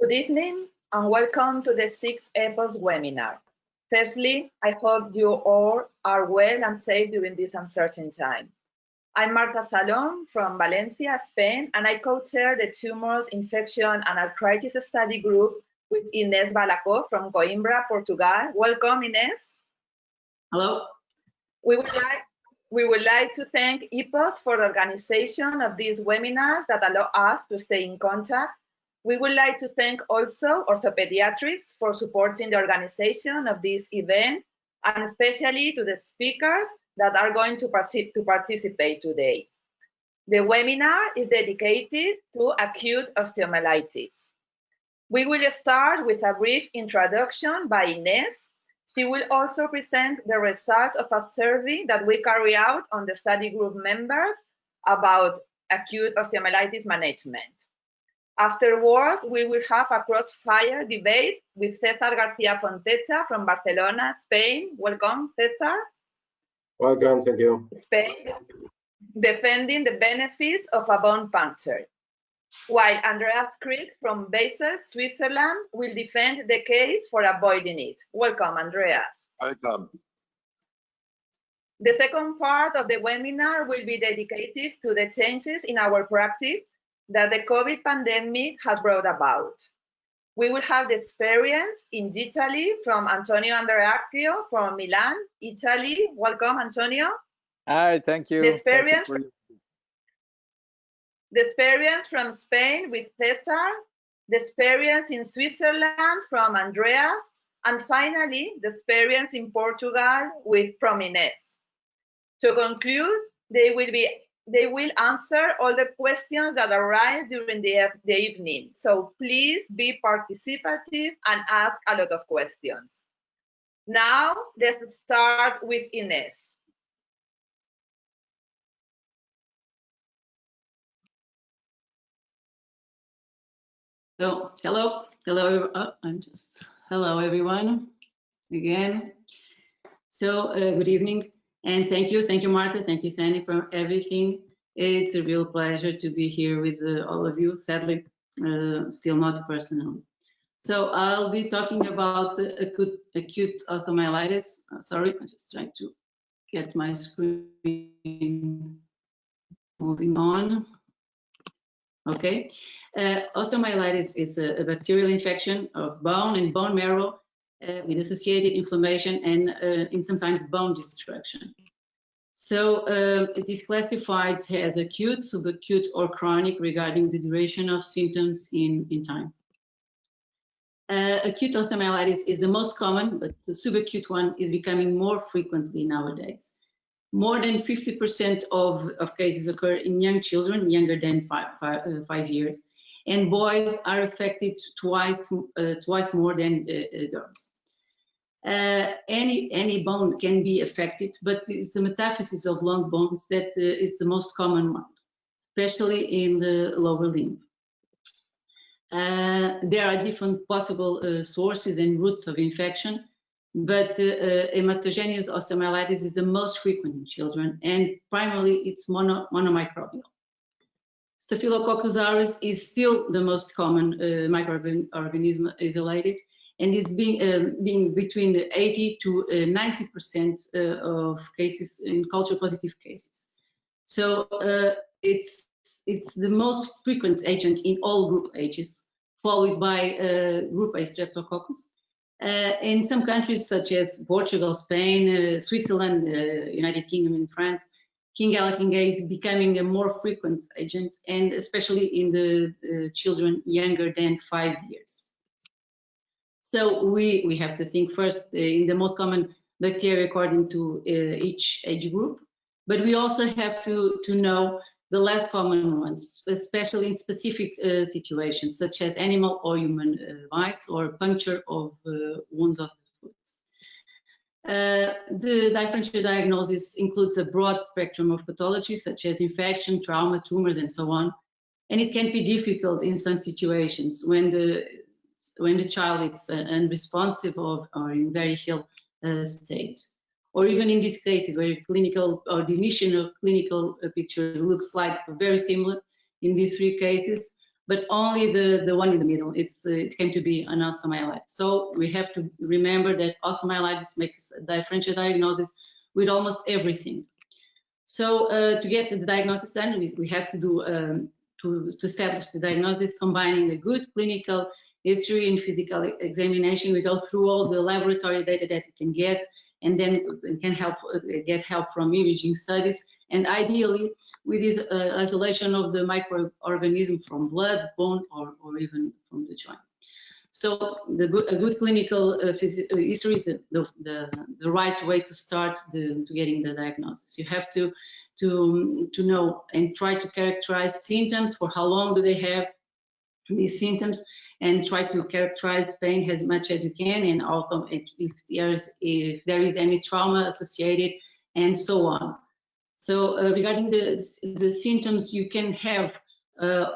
Good evening and welcome to the 6th EPOS webinar. Firstly, I hope you all are well and safe during this uncertain time. I'm Marta Salom from Valencia, Spain, and I co-chair the Tumors, Infection and Arthritis Study Group with Inés Balacó from Coimbra, Portugal. Welcome, Inés. Hello. We would like to thank EPOS for the organization of these webinars that allow us to stay in contact. We would like to thank also Orthopediatrics for supporting the organization of this event, and especially to the speakers that are going to participate today. The webinar is dedicated to acute osteomyelitis. We will start with a brief introduction by Inés. She will also present the results of a survey that we carry out on the study group members about acute osteomyelitis management. Afterwards, we will have a crossfire debate with César García Fontecha from Barcelona, Spain. Welcome, César. Welcome, thank you. Spain, defending the benefits of a bone puncture. While Andreas Krieg from Basel, Switzerland, will defend the case for avoiding it. Welcome, Andreas. Welcome. The second part of the webinar will be dedicated to the changes in our practice that the COVID pandemic has brought about. We will have the experience in Italy from Antonio Andreacchio from Milan, Italy. Welcome, Antonio. Hi, thank you. The experience from Spain with César, the experience in Switzerland from Andreas, and finally, the experience in Portugal from Inés. To conclude, they will answer all the questions that arise during the evening. So please be participative and ask a lot of questions. Now, let's start with Inés. So, hello everyone again. So, good evening. And thank you Marta, thank you Thani for everything. It's a real pleasure to be here with all of you, sadly, still not personal. So I'll be talking about acute osteomyelitis. Sorry, I'm just trying to get my screen moving on. Okay, osteomyelitis is a bacterial infection of bone and bone marrow with associated inflammation and sometimes bone destruction. So it is classified as acute, subacute, or chronic regarding the duration of symptoms in time. Acute osteomyelitis is the most common, but the subacute one is becoming more frequently nowadays. More than 50% of cases occur in young children, younger than 5 years, and boys are affected twice more than girls. Any bone can be affected, but it's the metaphysis of long bones that is the most common one, especially in the lower limb. There are different possible sources and routes of infection, but hematogenous osteomyelitis is the most frequent in children, and primarily it's monomicrobial. Staphylococcus aureus is still the most common microorganism isolated, and is being between 80 to 90% of cases in culture positive cases. So it's the most frequent agent in all group ages, followed by group A streptococcus. In some countries such as Portugal, Spain, Switzerland, United Kingdom, and France, King is becoming a more frequent agent, and especially in the children younger than 5 years. So we have to think first in the most common bacteria according to each age group, but we also have to know the less common ones, especially in specific situations such as animal or human bites or puncture of wounds of the foot. The differential diagnosis includes a broad spectrum of pathology such as infection, trauma, tumors, and so on, and it can be difficult in some situations when the child is unresponsive or in very ill state. Or even in these cases where clinical or the initial clinical picture looks like very similar in these 3 cases, but only the one in the middle. It came to be an osteomyelitis. So we have to remember that osteomyelitis makes a differential diagnosis with almost everything. So to get the diagnosis done, we have to do to establish the diagnosis, combining a good clinical history and physical examination. We go through all the laboratory data that we can get, and then we can get help from imaging studies, and ideally with this isolation of the microorganism from blood, bone, or even from the joint. So a good clinical history is the right way to start to getting the diagnosis. You have to know and try to characterize symptoms. For how long do they have these symptoms, and try to characterize pain as much as you can, and also if there is any trauma associated, and so on. So regarding the symptoms, you can have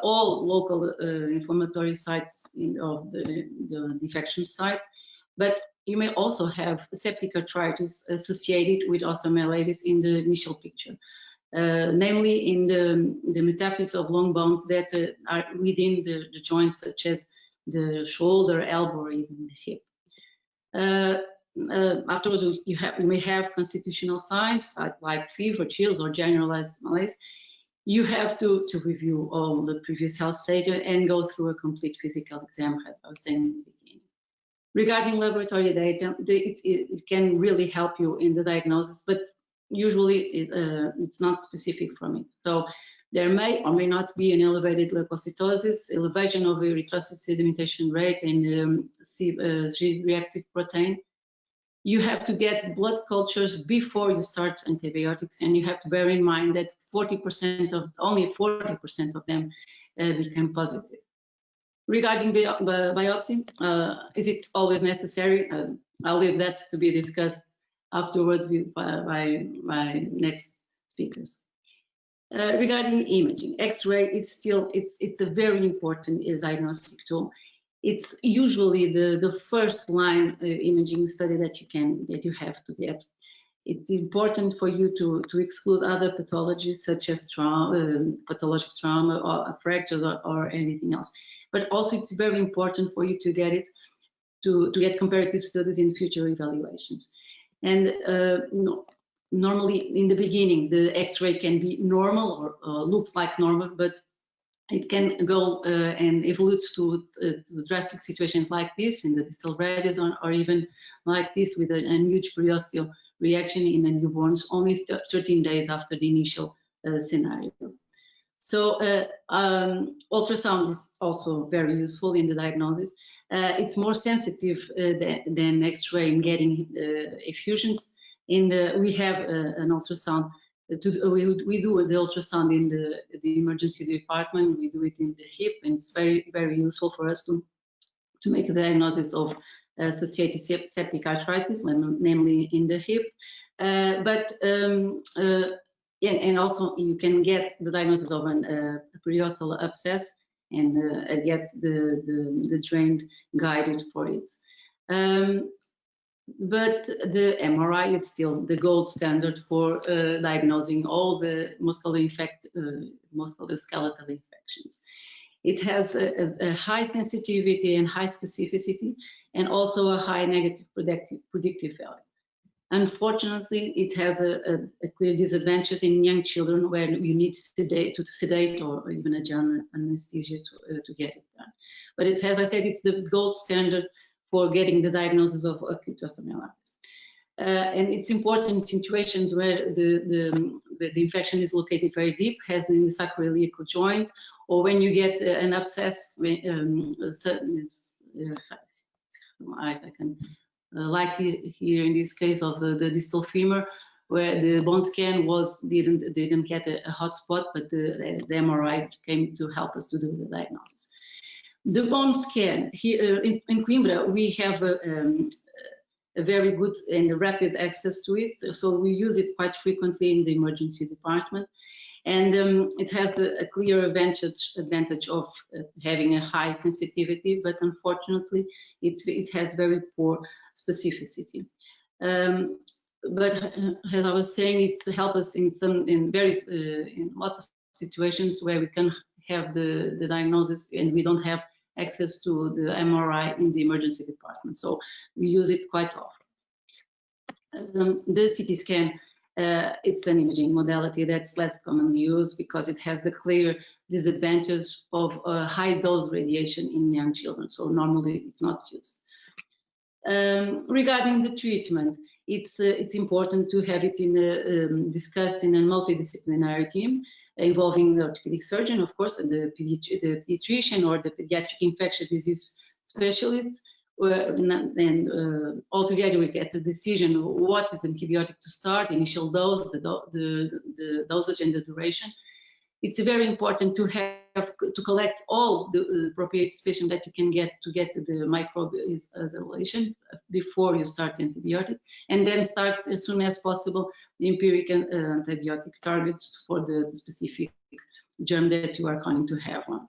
all local inflammatory sites of the infection site, but you may also have septic arthritis associated with osteomyelitis in the initial picture. Namely in the metaphysis of long bones that are within the joints, such as the shoulder, elbow, or even the hip. Afterwards, you may have constitutional signs like fever, chills, or generalized malaise. You have to review all the previous health data and go through a complete physical exam, as I was saying in the beginning. Regarding laboratory data, it can really help you in the diagnosis, but usually it's not specific from it. So there may or may not be an elevated leukocytosis, elevation of erythrocyte sedimentation rate, and C-reactive protein. You have to get blood cultures before you start antibiotics, and you have to bear in mind that only 40% of them become positive. Regarding biopsy, is it always necessary? I'll leave that to be discussed afterwards by my next speakers. Regarding imaging, X-ray is still it's a very important diagnostic tool. It's usually the first line imaging study that you have to get. It's important for you to exclude other pathologies such as pathologic trauma or fractures or anything else. But also it's very important for you to get comparative studies in future evaluations. And normally in the beginning, the X-ray can be normal or looks like normal, but it can go and evolve to drastic situations like this in the distal radius, or even like this with a huge periosteal reaction in the newborns only 13 days after the initial scenario. So ultrasound is also very useful in the diagnosis. It's more sensitive than X-ray in getting effusions. We have an ultrasound. We do the ultrasound in the emergency department. We do it in the hip, and it's very, very useful for us to make a diagnosis of associated septic arthritis, namely in the hip. And also you can get the diagnosis of a periosteal abscess and get the drain guided for it. But the MRI is still the gold standard for diagnosing all the musculoskeletal infections. It has a high sensitivity and high specificity, and also a high negative predictive value. Unfortunately, it has a clear disadvantage in young children where you need to sedate or even a general anesthesia to get it done. But it, as I said, it's the gold standard for getting the diagnosis of acute osteomyelitis. And it's important in situations where the infection is located very deep, has in the sacroiliacal joint, or when you get an abscess, like here in this case of the distal femur, where the bone scan didn't get a hot spot, but the MRI came to help us to do the diagnosis. The bone scan here in Coimbra, we have a very good and rapid access to it, so we use it quite frequently in the emergency department, and it has a clear advantage of having a high sensitivity, but unfortunately it has very poor specificity. But as I was saying, it helps us in lots of situations where we can have the diagnosis and we don't have access to the MRI in the emergency department. So we use it quite often. The CT scan, it's an imaging modality that's less commonly used because it has the clear disadvantage of high dose radiation in young children. So normally it's not used. Regarding the treatment, it's important to have it discussed in a multidisciplinary team involving the orthopedic surgeon, of course, and the pediatrician or the pediatric infectious disease specialist. And altogether we get the decision of what is the antibiotic to start, initial dose, the dosage and the duration. It's very important to collect all the appropriate specimen that you can get to get to the microbial isolation before you start antibiotic, and then start as soon as possible the empirical antibiotic targets for the specific germ that you are going to have on.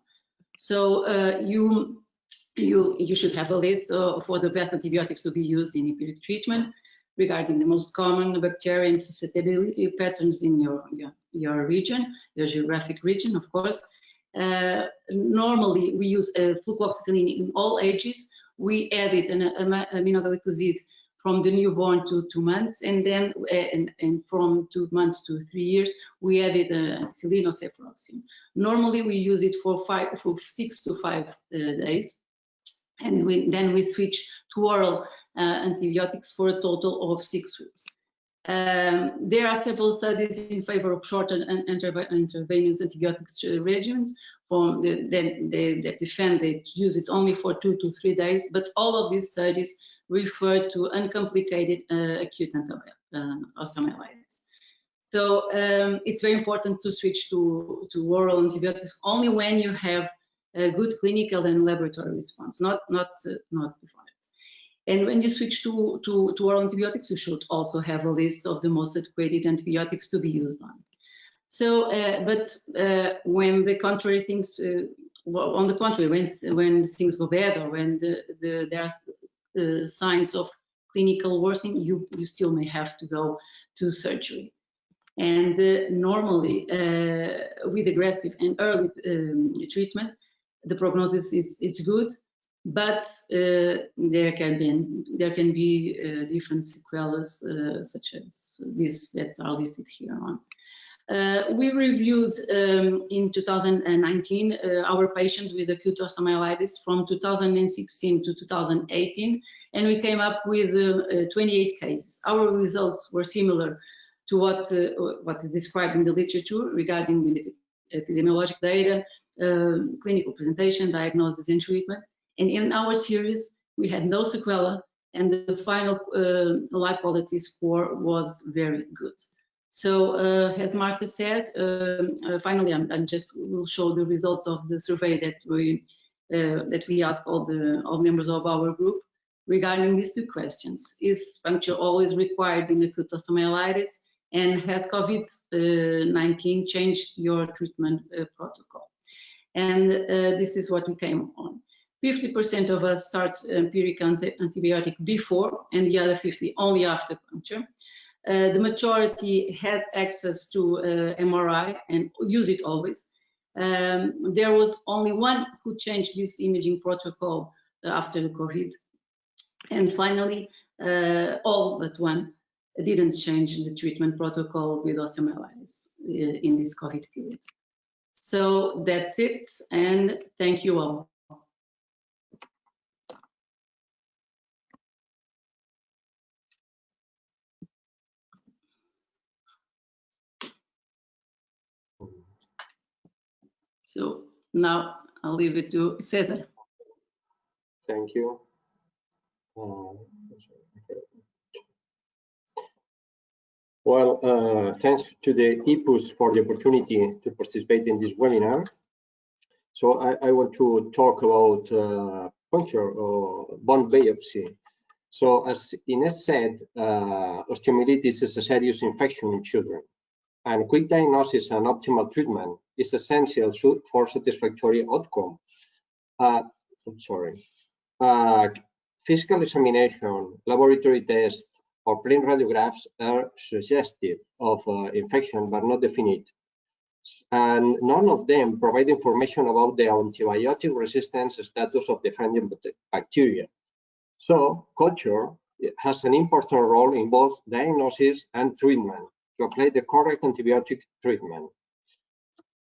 So you should have a list for the best antibiotics to be used in empiric treatment regarding the most common bacteria and susceptibility patterns in your region, your geographic region, of course. Normally, we use flucloxacillin in all ages. We added an aminoglycosid from the newborn to 2 months, and then and from 2 months to 3 years, we added ampicillin or cefuroxime. Normally, we use it for 6 to 5 days. And then we switch to oral antibiotics for a total of 6 weeks. There are several studies in favor of shorter intravenous antibiotics regimens that defend they use it only for 2 to 3 days, but all of these studies refer to uncomplicated acute osteomyelitis. So it's very important to switch to oral antibiotics only when you have a good clinical and laboratory response, not before it. And when you switch to oral antibiotics, you should also have a list of the most adequate antibiotics to be used on. So, when the contrary things, on the contrary, when things go bad or when there are signs of clinical worsening, you still may have to go to surgery. And normally, with aggressive and early treatment, the prognosis is good, but there can be different sequelae such as these that are listed here on. We reviewed in 2019 our patients with acute osteomyelitis from 2016 to 2018, and we came up with 28 cases. Our results were similar to what is described in the literature regarding the epidemiologic data, clinical presentation, diagnosis, and treatment. And in our series, we had no sequela, and the final life quality score was very good. So, as Marta said, finally, I just will show the results of the survey that we asked all members of our group regarding these 2 questions: is puncture always required in acute osteomyelitis, and has COVID-19 changed your treatment protocol? And this is what we came on. 50% of us start empiric antibiotic before, and the other 50 only after puncture. The majority had access to MRI and use it always. There was only 1 who changed this imaging protocol after the COVID. And finally, all but 1 didn't change the treatment protocol with osteomyelitis in this COVID period. So that's it, and thank you all. So now I'll leave it to Cesar. Thank you. Well, thanks to the EPOS for the opportunity to participate in this webinar. So I want to talk about puncture or bone biopsy. So as Ines said, osteomyelitis is a serious infection in children, and quick diagnosis and optimal treatment is essential for satisfactory outcome. Physical examination, laboratory tests, or plain radiographs are suggestive of infection, but not definite. and none of them provide information about the antibiotic resistance status of the fungal bacteria. So culture has an important role in both diagnosis and treatment to apply the correct antibiotic treatment.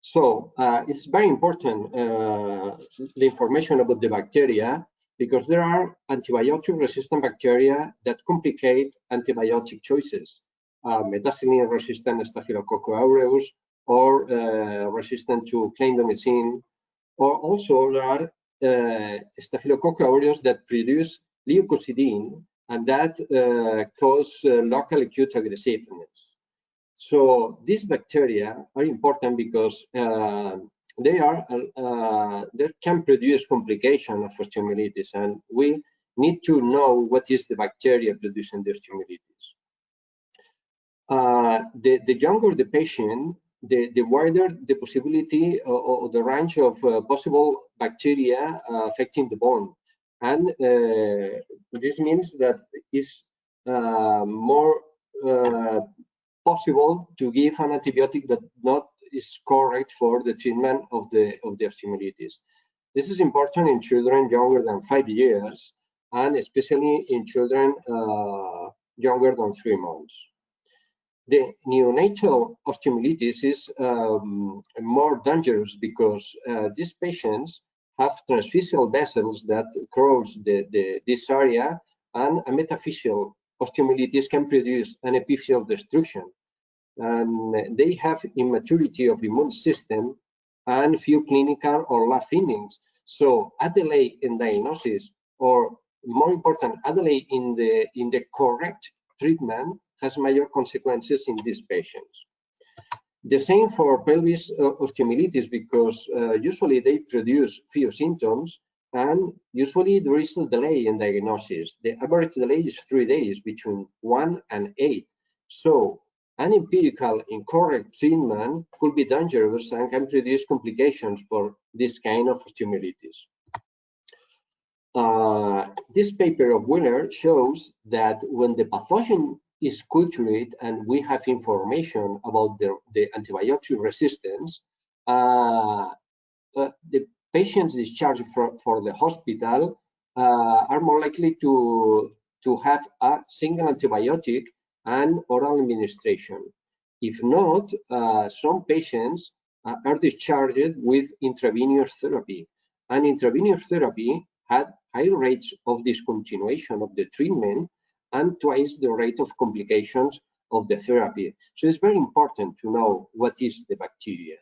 So it's very important, the information about the bacteria, because there are antibiotic-resistant bacteria that complicate antibiotic choices. Methicillin-resistant Staphylococcus aureus, or resistant to clindamycin, or also there are Staphylococcus aureus that produce leukocidin, and that cause local acute aggressiveness. So these bacteria are important because they can produce complication of osteomyelitis, and we need to know what is the bacteria producing the osteomyelitis. The younger the patient, the wider the possibility or the range of possible bacteria affecting the bone, and this means that it's more possible to give an antibiotic that not is correct for the treatment of the osteomyelitis. This is important in children younger than 5 years, and especially in children younger than 3 months. The neonatal osteomyelitis is more dangerous because these patients have transphysial vessels that cross this area, and a metaphyseal osteomyelitis can produce an epiphyseal destruction. And they have immaturity of immune system and few clinical or lab findings. So a delay in diagnosis, or more important, a delay in the correct treatment, has major consequences in these patients. The same for pelvis osteomyelitis, because usually they produce few symptoms, and usually there is a delay in diagnosis. The average delay is 3 days, between 1 and 8. So an empirical incorrect treatment could be dangerous and can produce complications for this kind of osteomyelitis. This paper of Wheeler shows that when the pathogen is cultured and we have information about the antibiotic resistance, the patients discharged for the hospital are more likely to have a single antibiotic and oral administration. If not, some patients are discharged with intravenous therapy, and intravenous therapy had high rates of discontinuation of the treatment and twice the rate of complications of the therapy. So it's very important to know what is the bacteria.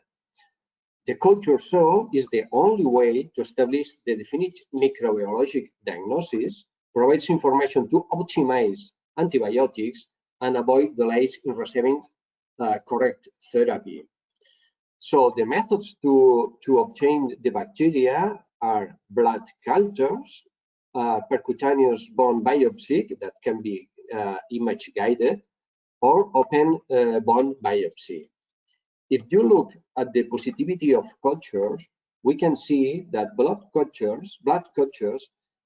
The culture show is the only way to establish the definite microbiologic diagnosis, provides information to optimize antibiotics, and avoid delays in receiving correct therapy. So the methods to obtain the bacteria are blood cultures, percutaneous bone biopsy that can be image guided, or open bone biopsy. If you look at the positivity of cultures, we can see that blood cultures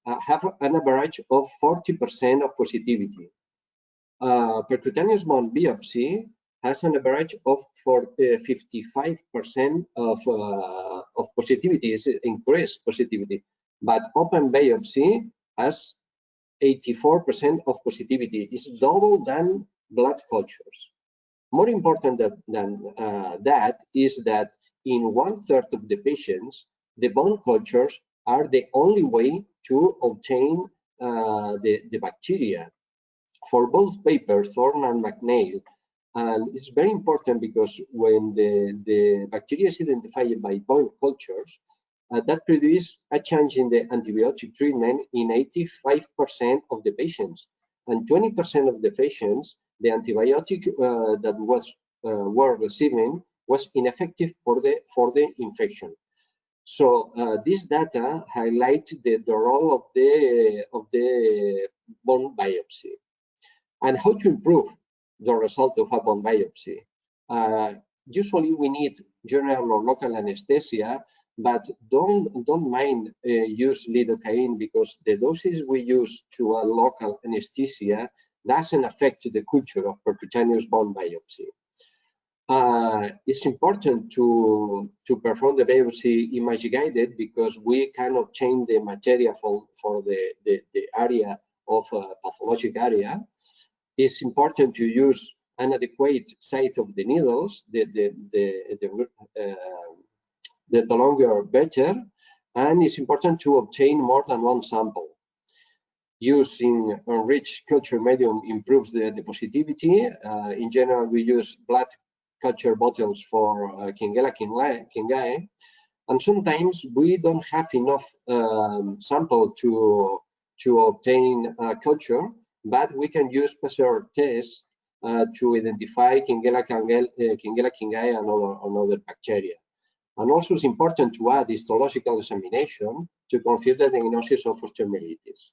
have an average of 40% of positivity. Percutaneous bone biopsy has an average of 55% of positivity, is increased positivity, but open biopsy has 84% of positivity. It's double than blood cultures. More important than that is that in 1/3 of the patients, the bone cultures are the only way to obtain the bacteria. For both papers, Thorne and McNeil, and it's very important because when the bacteria is identified by bone cultures, that produces a change in the antibiotic treatment in 85% of the patients, and 20% of the patients, the antibiotic that were receiving was ineffective for the infection. So this data highlight the role of the bone biopsy. And how to improve the result of a bone biopsy. Usually we need general or local anesthesia, but don't mind use lidocaine, because the doses we use to a local anesthesia doesn't affect the culture of percutaneous bone biopsy. It's important to perform the biopsy image guided because we cannot change the material for the area of pathologic area. It's important to use an adequate size of the needles, the longer better, and it's important to obtain more than one sample. Using enriched culture medium improves the positivity. In general, we use blood culture bottles for Kingella kingae, and sometimes we don't have enough sample to obtain culture, but we can use PCR tests to identify Kingella kingae and other bacteria. And also it's important to add histological examination to confirm the diagnosis of osteomyelitis.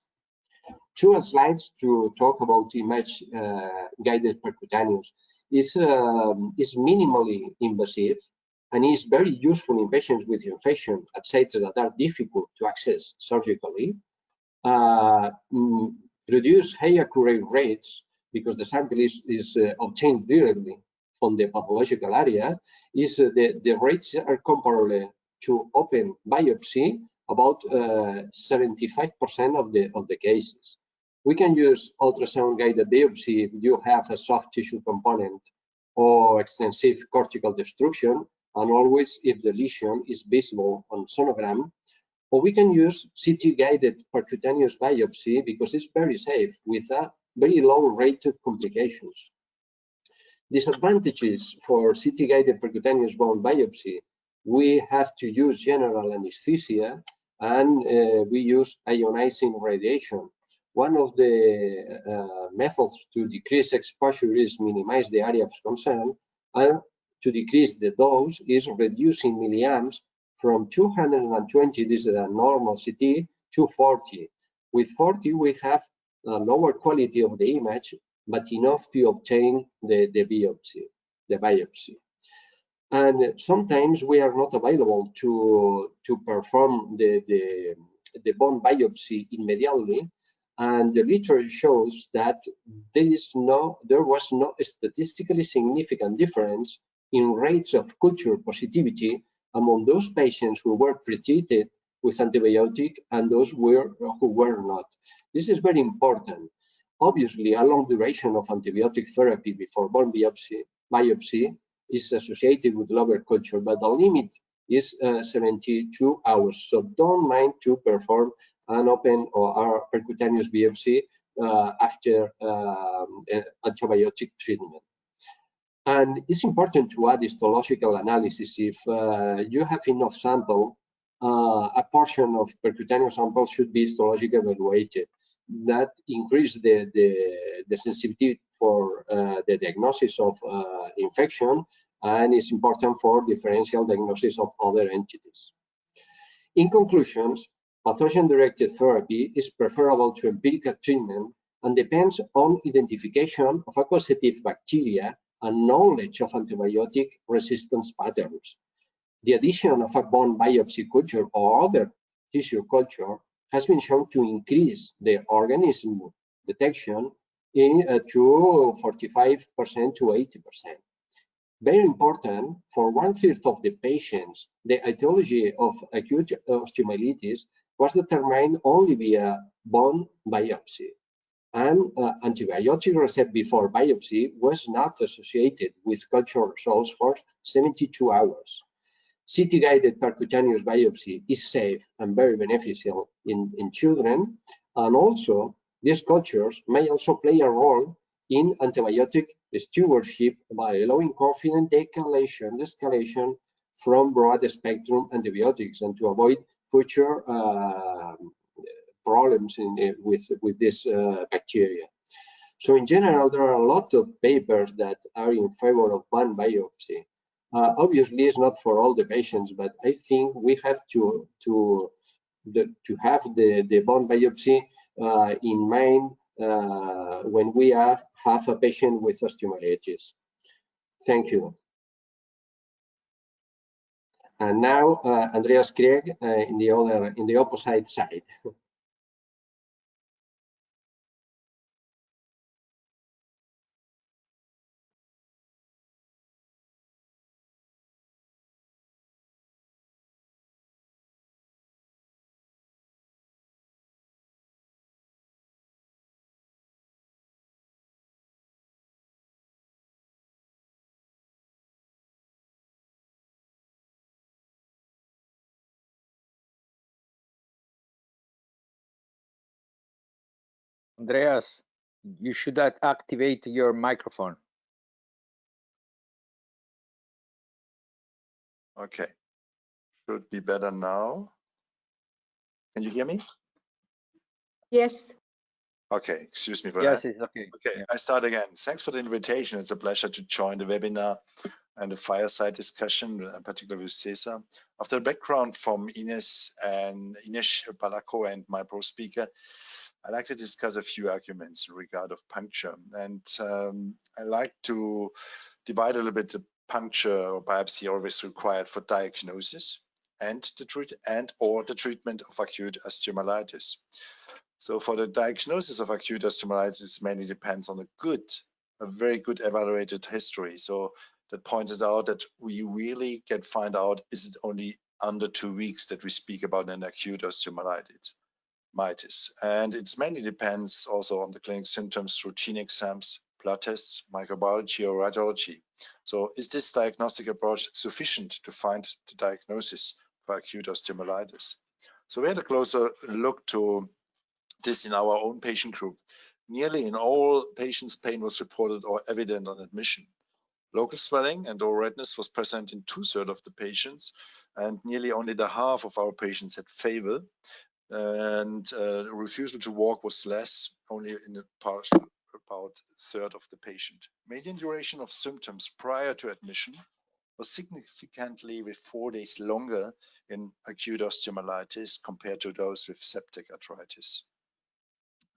2 slides to talk about image guided percutaneous. Is minimally invasive and is very useful in patients with infection at sites that are difficult to access surgically. Produce high accurate rates because the sample is obtained directly from the pathological area. The rates are comparable to open biopsy, about 75% of the cases. We can use ultrasound guided biopsy if you have a soft tissue component or extensive cortical destruction, and always if the lesion is visible on sonogram. Or we can use CT guided percutaneous biopsy because it's very safe with a very low rate of complications. Disadvantages for CT guided percutaneous bone biopsy: we have to use general anesthesia and we use ionizing radiation. One of the methods to decrease exposure is minimize the area of concern, and to decrease the dose is reducing milliamps from 220, this is a normal CT, to 40. With 40, we have a lower quality of the image, but enough to obtain the biopsy. And sometimes we are not available to perform the bone biopsy immediately, and the literature shows that there was no statistically significant difference in rates of culture positivity among those patients who were pretreated with antibiotic and those who were not. This is very important. Obviously, a long duration of antibiotic therapy before bone biopsy is associated with lower culture, but the limit is 72 hours. So don't mind to perform an open or percutaneous biopsy after antibiotic treatment. And it's important to add histological analysis. If you have enough sample, a portion of percutaneous sample should be histologically evaluated. That increases the sensitivity for the diagnosis of infection, and is important for differential diagnosis of other entities. In conclusions, pathogen-directed therapy is preferable to empirical treatment and depends on identification of a causative bacteria and knowledge of antibiotic resistance patterns. The addition of a bone biopsy culture or other tissue culture has been shown to increase the organism detection to 45% to 80%. Very important, for 1/3 of the patients, the etiology of acute osteomyelitis was determined only via bone biopsy, and antibiotic received before biopsy was not associated with culture results for 72 hours. CT-guided percutaneous biopsy is safe and very beneficial in children, and also these cultures may also play a role in antibiotic stewardship by allowing confident de-escalation from broad-spectrum antibiotics and to avoid future problems with this bacteria. So in general, there are a lot of papers that are in favor of bone biopsy. Obviously, it's not for all the patients, but I think we have to have the bone biopsy in mind when we have a patient with osteomyelitis. Thank you. And now Andreas Krieg in the opposite side. Andreas, you should activate your microphone. Okay, should be better now. Can you hear me? Yes. Okay, excuse me for Yes, that. it's okay. Okay, Yeah. I start again. Thanks for the invitation. It's a pleasure to join the webinar and the fireside discussion, particularly with Cesar. After the background from Ines Balaco and my pro-speaker, I'd like to discuss a few arguments in regard of puncture. And I like to divide a little bit the puncture or biopsy always required for diagnosis and the treatment of acute osteomyelitis. So for the diagnosis of acute osteomyelitis, mainly depends on a very good evaluated history. So that points out that we really can find out, is it only under 2 weeks that we speak about an acute osteomyelitis. And it mainly depends also on the clinical symptoms, routine exams, blood tests, microbiology or radiology. So is this diagnostic approach sufficient to find the diagnosis for acute osteomyelitis? So we had a closer look to this in our own patient group. Nearly in all patients, pain was reported or evident on admission. Local swelling and or redness was present in 2/3 of the patients, and nearly only the half of our patients had fever. And refusal to walk was less, only in about 1/3 of the patient. Median duration of symptoms prior to admission was significantly with 4 days longer in acute osteomyelitis compared to those with septic arthritis.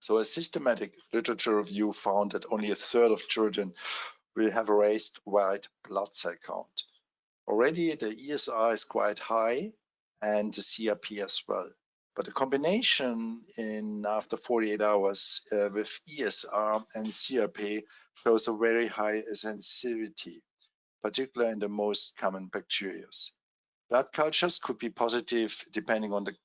So a systematic literature review found that only 1/3 of children will have a raised white blood cell count. Already the ESR is quite high and the CRP as well. But the combination in after 48 hours with ESR and CRP shows a very high sensitivity, particularly in the most common bacteria. Blood cultures could be positive depending on the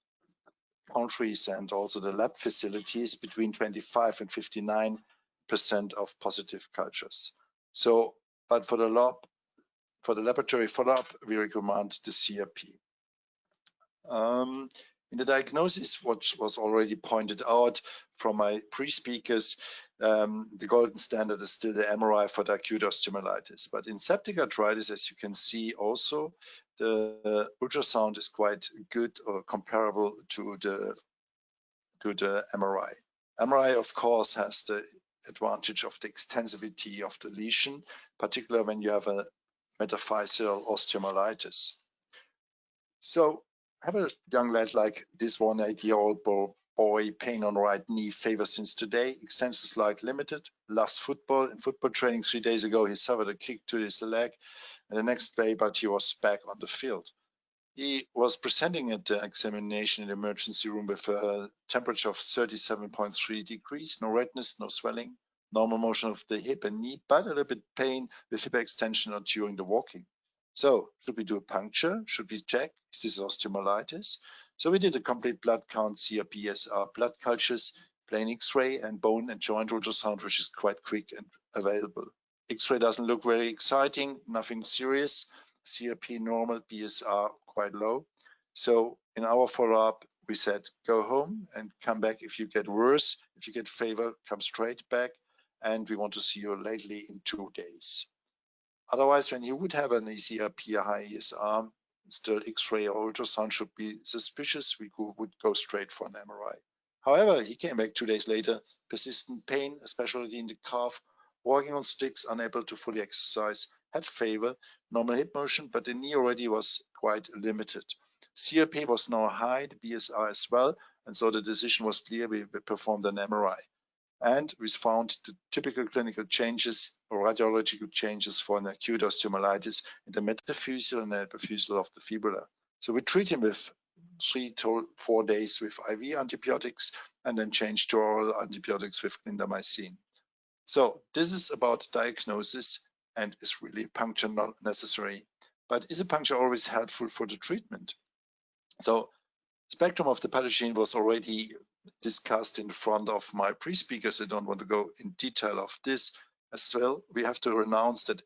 countries and also the lab facilities, between 25 and 59% of positive cultures. So, but for the laboratory follow-up, we recommend the CRP. In the diagnosis, what was already pointed out from my pre-speakers, the golden standard is still the MRI for the acute osteomyelitis. But in septic arthritis, as you can see also, the ultrasound is quite good or comparable to the MRI. MRI, of course, has the advantage of the extensivity of the lesion, particularly when you have a metaphyseal osteomyelitis. So have a young lad like this 180-year-old boy, pain on right knee, fever since today, extension slight limited, last football. In football training 3 days ago, he suffered a kick to his leg, and the next day, but he was back on the field. He was presenting at the examination in the emergency room with a temperature of 37.3 degrees, no redness, no swelling, normal motion of the hip and knee, but a little bit pain with hip extension or during the walking. So should we do a puncture? Should we check, is this osteomyelitis? So we did a complete blood count, CRP, SR, blood cultures, plain X-ray and bone and joint ultrasound, which is quite quick and available. X-ray doesn't look very exciting, nothing serious. CRP normal, BSR quite low. So in our follow-up, we said, go home and come back if you get worse. If you get fever, come straight back. And we want to see you lately in 2 days. Otherwise, when you would have an CRP, a high ESR, still X-ray or ultrasound should be suspicious. We would go straight for an MRI. However, he came back 2 days later, persistent pain, especially in the calf, walking on sticks, unable to fully exercise, had fever, normal hip motion, but the knee already was quite limited. CRP was now high, the BSR as well, and so the decision was clear. We performed an MRI. And we found the typical clinical changes or radiological changes for an acute osteomyelitis in the metaphyseal and epiphyseal of the fibula. So we treat him with 3 to 4 days with IV antibiotics and then change to oral antibiotics with clindamycin. So this is about diagnosis, and is really puncture not necessary. But is a puncture always helpful for the treatment? So spectrum of the pathogen was already discussed in front of my pre-speakers. I don't want to go in detail of this as well. We have to announce that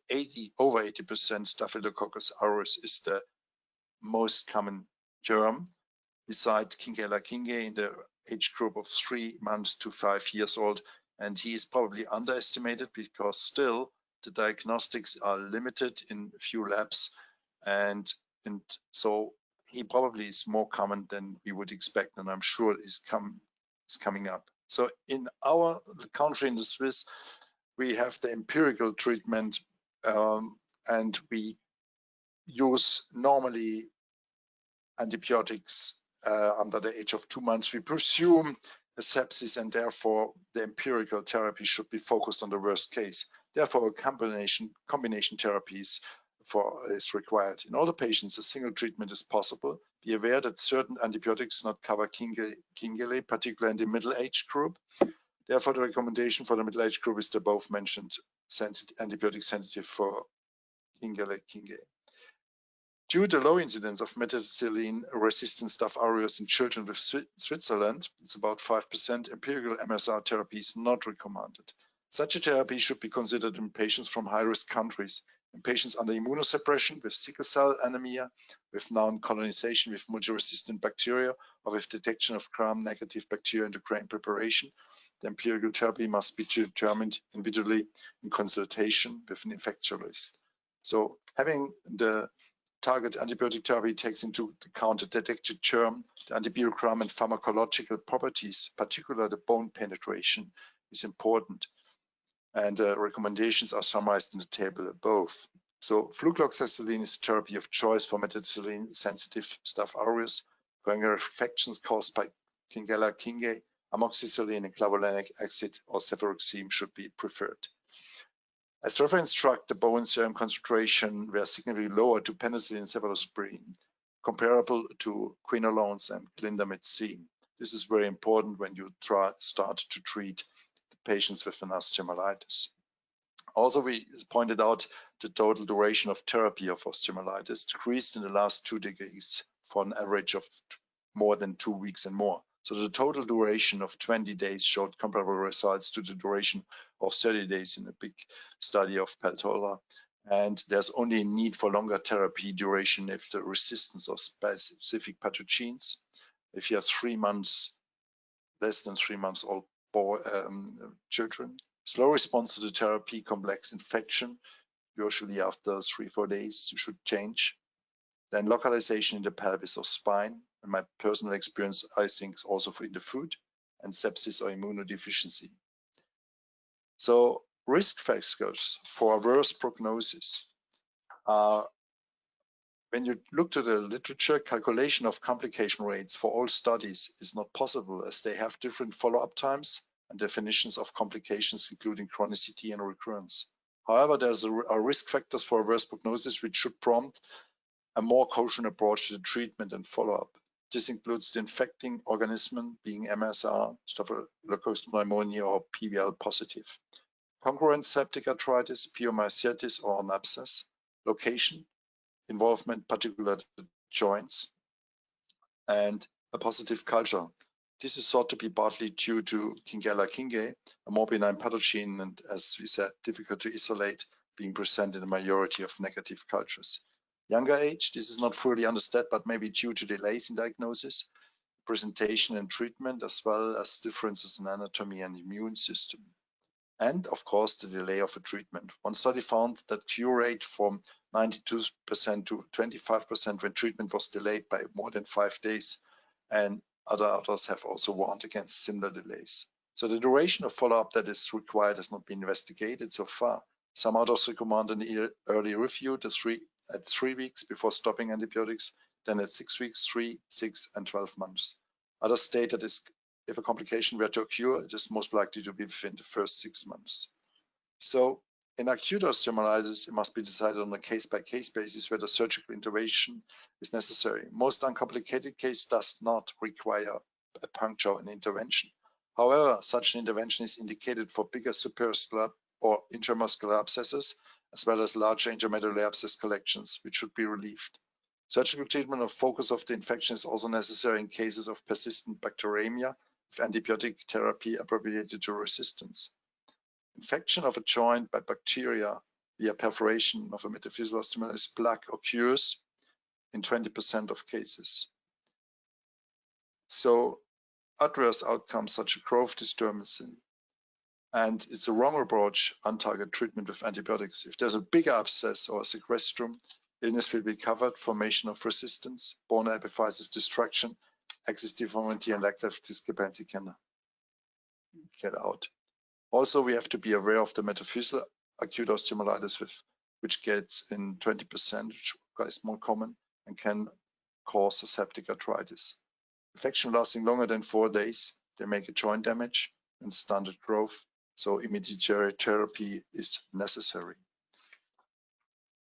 over 80% Staphylococcus aureus is the most common germ, beside King in the age group of 3 months to 5 years old, and he is probably underestimated because still the diagnostics are limited in few labs, and so he probably is more common than we would expect, and I'm sure is coming up. So in our country, in the Swiss, we have the empirical treatment, and we use normally antibiotics under the age of 2 months. We presume a sepsis, and therefore the empirical therapy should be focused on the worst case. Therefore, a combination therapies is required. In older patients, a single treatment is possible. Be aware that certain antibiotics not cover Kingele, particularly in the middle age group. Therefore, the recommendation for the middle age group is the above mentioned antibiotic sensitive for Kingele. Due to low incidence of methicillin-resistant Staph aureus in children with Switzerland, it's about 5%, empirical MSR therapy is not recommended. Such a therapy should be considered in patients from high-risk countries, in patients under immunosuppression, with sickle cell anemia, with non-colonization with multi-resistant bacteria, or with detection of gram-negative bacteria in the grain preparation. The empirical therapy must be determined individually in consultation with an infectiologist. So having the target antibiotic therapy takes into account the detected germ, the antibiogram, and pharmacological properties, particularly the bone penetration, is important. And recommendations are summarized in the table above. So flucloxacillin is therapy of choice for methicillin-sensitive Staph aureus. Fungal infections caused by Kingella kingae, amoxicillin and clavulanic acid or cefuroxime should be preferred. As reference drug, the bone serum concentration were significantly lower to penicillin cephalosporin, comparable to quinolones and clindamycin. This is very important when you start to treat the patients with an osteomyelitis. Also, we pointed out the total duration of therapy of osteomyelitis decreased in the last 2 decades for an average of more than 2 weeks and more. So the total duration of 20 days showed comparable results to the duration of 30 days in a big study of Peltola. And there's only a need for longer therapy duration if the resistance of specific pathogens. If you have 3 months, less than 3 months old children, slow response to the therapy, complex infection, usually after 3-4 days, you should change. Then localization in the pelvis or spine, and my personal experience, I think, is also in the foot, and sepsis or immunodeficiency. So risk factors for a worse prognosis are, when you look to the literature, calculation of complication rates for all studies is not possible, as they have different follow-up times and definitions of complications, including chronicity and recurrence. However, there's a risk factors for a worse prognosis which should prompt a more cautious approach to the treatment and follow-up. This includes the infecting organism being MSR, Staphylococcus pneumoniae, or PVL positive, concurrent septic arthritis, pyomyositis, or an abscess, location, involvement, particularly the joints, and a positive culture. This is thought to be partly due to Kingella kingae, a more benign pathogen, and as we said, difficult to isolate, being present in the majority of negative cultures. Younger age, this is not fully understood, but maybe due to delays in diagnosis, presentation and treatment, as well as differences in anatomy and immune system. And of course, the delay of a treatment. One study found that cure rate from 92% to 25% when treatment was delayed by more than 5 days, and others have also warned against similar delays. So the duration of follow-up that is required has not been investigated so far. Some authors recommend an early review at 3 weeks before stopping antibiotics, then at 6 weeks, 3, 6, and 12 months. Others state that if a complication were to occur, it is most likely to be within the first 6 months. So in acute osteomyelitis, it must be decided on a case-by-case basis whether surgical intervention is necessary. Most uncomplicated case does not require a puncture and intervention. However, such an intervention is indicated for bigger supramuscular or intramuscular abscesses, as well as larger intramedullary abscess collections, which should be relieved. Surgical treatment of focus of the infection is also necessary in cases of persistent bacteremia, with antibiotic therapy appropriated to resistance. Infection of a joint by bacteria via perforation of a metaphyseal osteomyelitis plaque occurs in 20% of cases. So adverse outcomes such as growth disturbance. And it's a wrong approach, untargeted treatment with antibiotics. If there's a bigger abscess or a sequestrum, illness will be covered, formation of resistance, bone epiphysis destruction, axis deformity, and lactive discrepancy can get out. Also, we have to be aware of the metaphyseal acute osteomyelitis, which gets in 20%, which is more common and can cause septic arthritis. Infection lasting longer than 4 days, they make a joint damage and stunted growth, so immediate therapy is necessary.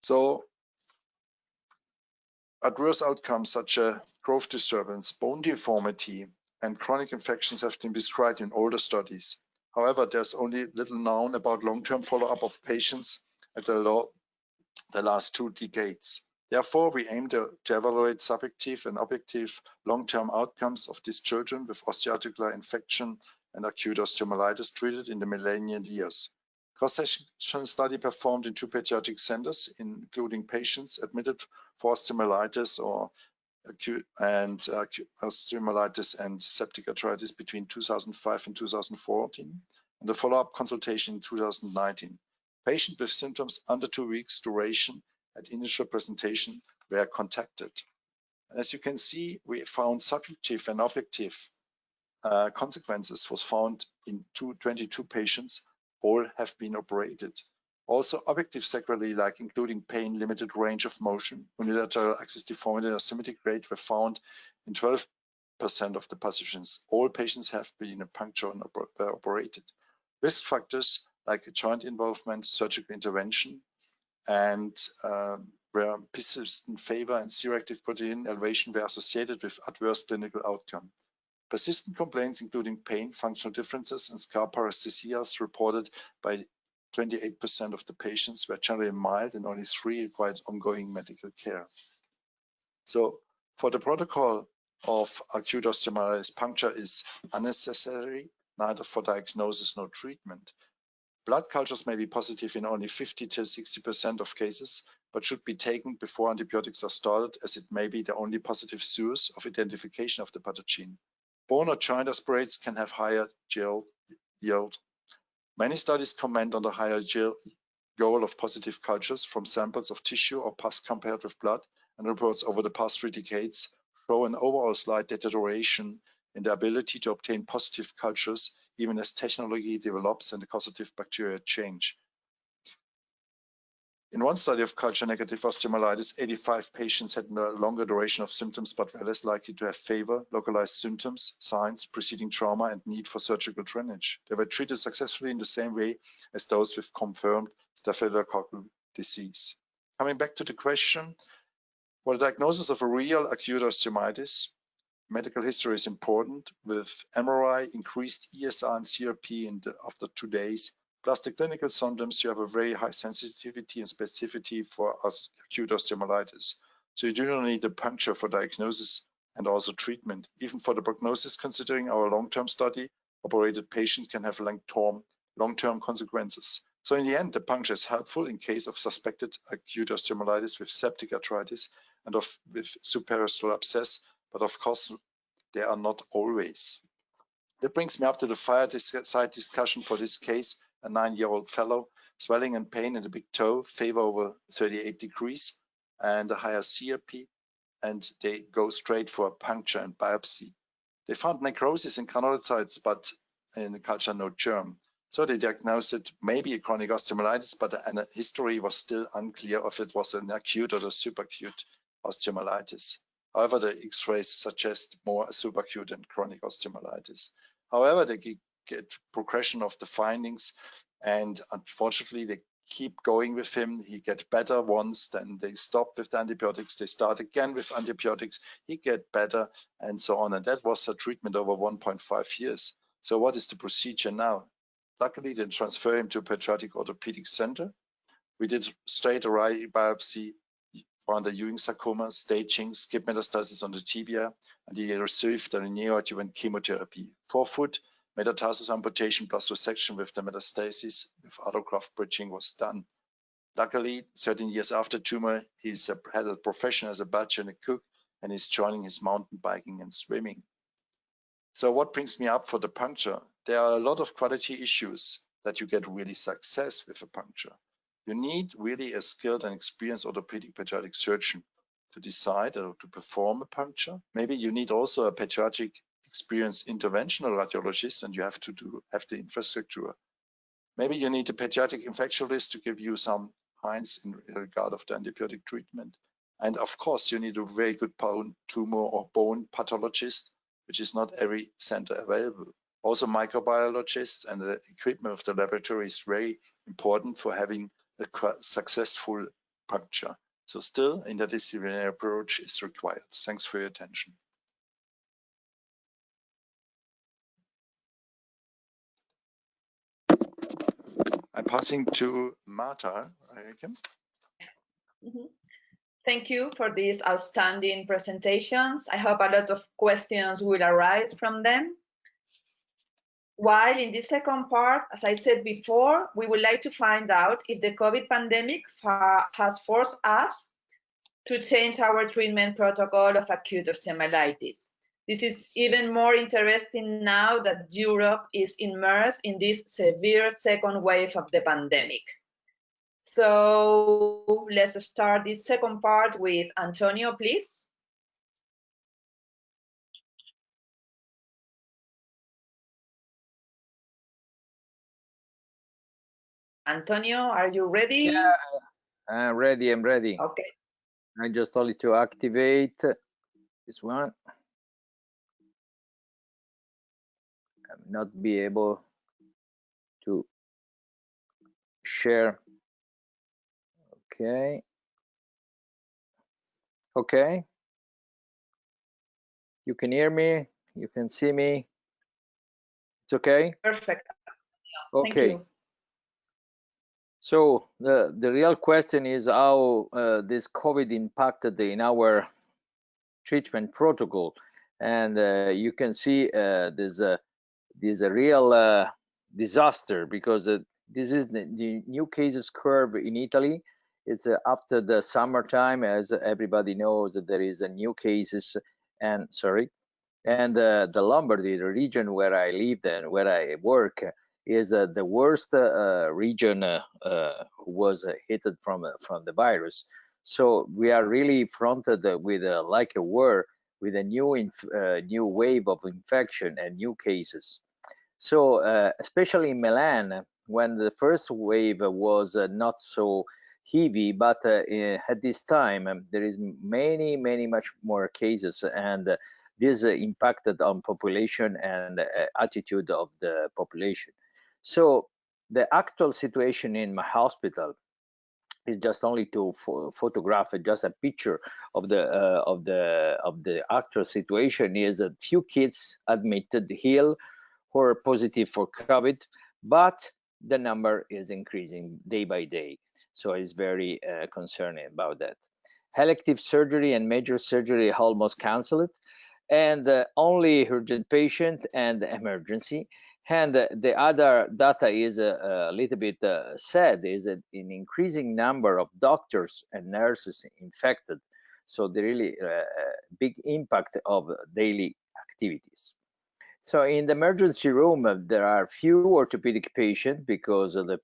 So adverse outcomes such as growth disturbance, bone deformity, and chronic infections have been described in older studies. However, there's only little known about long-term follow-up of patients at the last 2 decades. Therefore, we aim to evaluate subjective and objective long-term outcomes of these children with osteoarticular infection and acute osteomyelitis treated in the millennial years. Cross-section study performed in 2 pediatric centers, including patients admitted for osteomyelitis or acute osteomyelitis and septic arthritis between 2005 and 2014, and the follow-up consultation in 2019. Patients with symptoms under 2 weeks duration at initial presentation were contacted. And as you can see, we found subjective and objective consequences was found in 22 patients. All have been operated. Also, objective sequelae, like including pain, limited range of motion, unilateral axis deformity, and asymmetric grade, were found in 12% of the patients. All patients have been punctured and operated. Risk factors like joint involvement, surgical intervention, and where persistent fever and C-reactive protein elevation were associated with adverse clinical outcome. Persistent complaints, including pain, functional differences, and scar paresthesias, reported by 28% of the patients were generally mild, and only 3 required ongoing medical care. So, for the protocol of acute osteomyelitis, puncture is unnecessary, neither for diagnosis nor treatment. Blood cultures may be positive in only 50 to 60% of cases, but should be taken before antibiotics are started, as it may be the only positive source of identification of the pathogen. Bone or joint aspirates can have higher gel yield. Many studies comment on the higher gel goal of positive cultures from samples of tissue or pus compared with blood, and reports over the past 3 decades show an overall slight deterioration in the ability to obtain positive cultures, even as technology develops and the causative bacteria change. In one study of culture-negative osteomyelitis, 85 patients had a longer duration of symptoms, but were less likely to have fever, localized symptoms, signs preceding trauma, and need for surgical drainage. They were treated successfully in the same way as those with confirmed staphylococcal disease. Coming back to the question, for the diagnosis of a real acute osteomyelitis, medical history is important, with MRI, increased ESR and CRP after 2 days, plus the clinical symptoms. You have a very high sensitivity and specificity for acute osteomyelitis. So you do not need a puncture for diagnosis and also treatment. Even for the prognosis, considering our long-term study, operated patients can have long-term consequences. So in the end, the puncture is helpful in case of suspected acute osteomyelitis with septic arthritis and with supraosteal abscess, but of course, they are not always. That brings me up to the fireside discussion for this case. A 9-year-old fellow, swelling and pain in the big toe, fever over 38 degrees, and a higher CRP, and they go straight for a puncture and biopsy. They found necrosis in granulocytes, but in the culture no germ. So they diagnosed it maybe a chronic osteomyelitis, but the history was still unclear if it was an acute or a subacute osteomyelitis. However, the X-rays suggest more subacute and chronic osteomyelitis. However, they get progression of the findings, and unfortunately, they keep going with him. He gets better once, then they stop with the antibiotics, they start again with antibiotics, he gets better, and so on. And that was a treatment over 1.5 years. So what is the procedure now? Luckily, they transfer him to a pediatric orthopedic center. We did straight array biopsy, found a Ewing sarcoma, staging, skip metastasis on the tibia, and he received a neoadjuvant chemotherapy. 4-foot metatarsus amputation plus resection with the metastasis with autograft bridging was done. Luckily, 13 years after tumor, he's had a profession as a butcher and a cook, and is joining his mountain biking and swimming. So what brings me up for the puncture? There are a lot of quality issues that you get really success with a puncture. You need really a skilled and experienced orthopedic pediatric surgeon to decide or to perform a puncture. Maybe you need also a pediatric experienced interventional radiologist, and you have to have the infrastructure. Maybe you need a pediatric infectiologist to give you some hints in regard of the antibiotic treatment. And of course, you need a very good bone tumor or bone pathologist, which is not every center available. Also, microbiologists and the equipment of the laboratory is very important for having a successful puncture. So still, interdisciplinary approach is required. Thanks for your attention. I'm passing to Marta, I reckon. Thank you for these outstanding presentations. I hope a lot of questions will arise from them. While in this second part, as I said before, we would like to find out if the COVID pandemic has forced us to change our treatment protocol of acute osteomyelitis. This is even more interesting now that Europe is immersed in this severe second wave of the pandemic. So let's start this second part with Antonio, please. Antonio, are you ready? Yeah, I'm ready. I'm ready. Okay. I just only to activate this one. I'm not be able to share. Okay. Okay. You can hear me. You can see me. It's okay. Perfect. Okay. Thank you. So the real question is how this COVID impacted in our treatment protocol, and you can see there's a real disaster, because this is the new cases curve in Italy. It's after the summertime, as everybody knows, that there is a new cases, and the Lombardy, the region where I live and where I work, is the worst region who was hit from the virus. So we are really fronted with like a war, with a new wave of infection and new cases. So especially in Milan, when the first wave was not so heavy, but at this time there is much more cases, and this impacted on population and attitude of the population. So the actual situation in my hospital is just only to photograph just a picture of the actual situation. Is a few kids admitted ill or positive for COVID, but the number is increasing day by day. So it's very concerning about that. Elective surgery and major surgery almost canceled, and only urgent patient and emergency. And the other data is a little bit sad, is an increasing number of doctors and nurses infected. So the really big impact of daily activities. So in the emergency room, there are few orthopedic patients because of the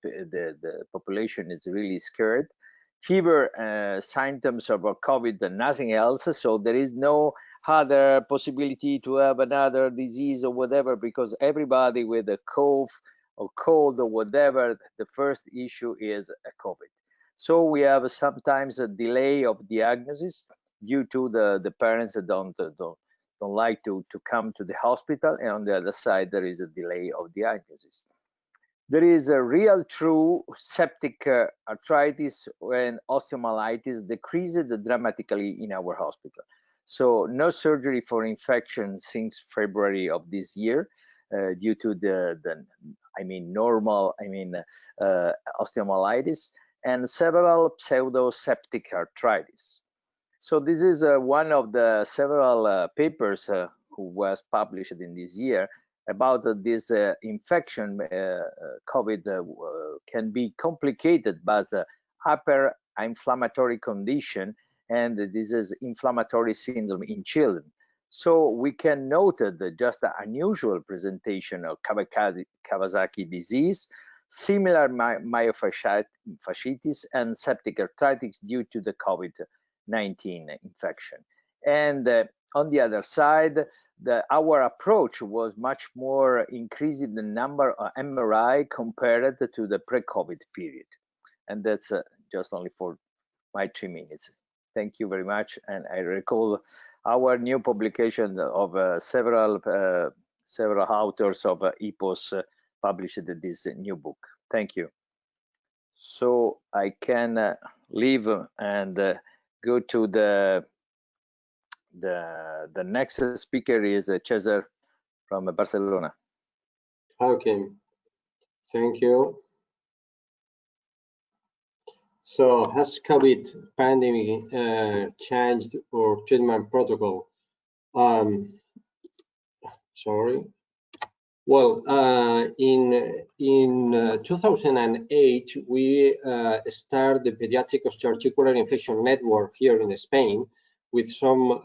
population is really scared. Fever, symptoms of COVID and nothing else. So there is no other possibility to have another disease or whatever, because everybody with a cough or cold or whatever, the first issue is a COVID. So we have sometimes a delay of diagnosis due to the parents that don't like to come to the hospital, and on the other side there is a delay of diagnosis. There is a real true septic arthritis and osteomyelitis decreased dramatically in our hospital. So no surgery for infection since February of this year due to the normal osteomyelitis and several pseudo-septic arthritis. So this is one of the several papers who was published in this year about this infection. COVID can be complicated, but hyper-inflammatory condition, and this is inflammatory syndrome in children. So we can note that just an unusual presentation of Kawasaki disease, similar myofasciitis and septic arthritis due to the COVID-19 infection. And on the other side, our approach was much more increasing the number of MRI compared to the pre-COVID period. And that's just only for my 3 minutes. Thank you very much. And I recall our new publication of several authors of EPOS published this new book. Thank you. So I can leave and go to the next speaker is Cesar from Barcelona. Okay, thank you. So has COVID pandemic changed our treatment protocol? Sorry. Well, in 2008, we started the Pediatric Osteoarticular Infection Network here in Spain with some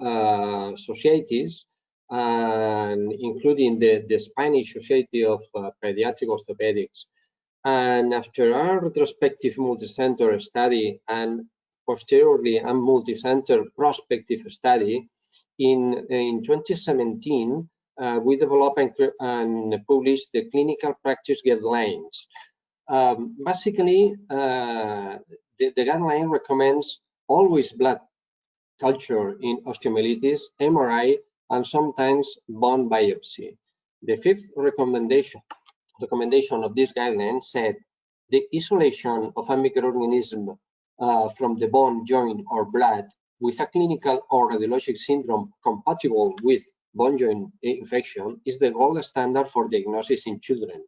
societies, including the Spanish Society of Pediatric Orthopedics. And after our retrospective multicenter study and posteriorly a multicenter prospective study, in 2017, we developed and published the clinical practice guidelines. Basically, the guideline recommends always blood culture in osteomyelitis, MRI, and sometimes bone biopsy. The fifth recommendation of this guideline said the isolation of a microorganism from the bone, joint, or blood with a clinical or radiologic syndrome compatible with bone joint infection is the gold standard for diagnosis in children.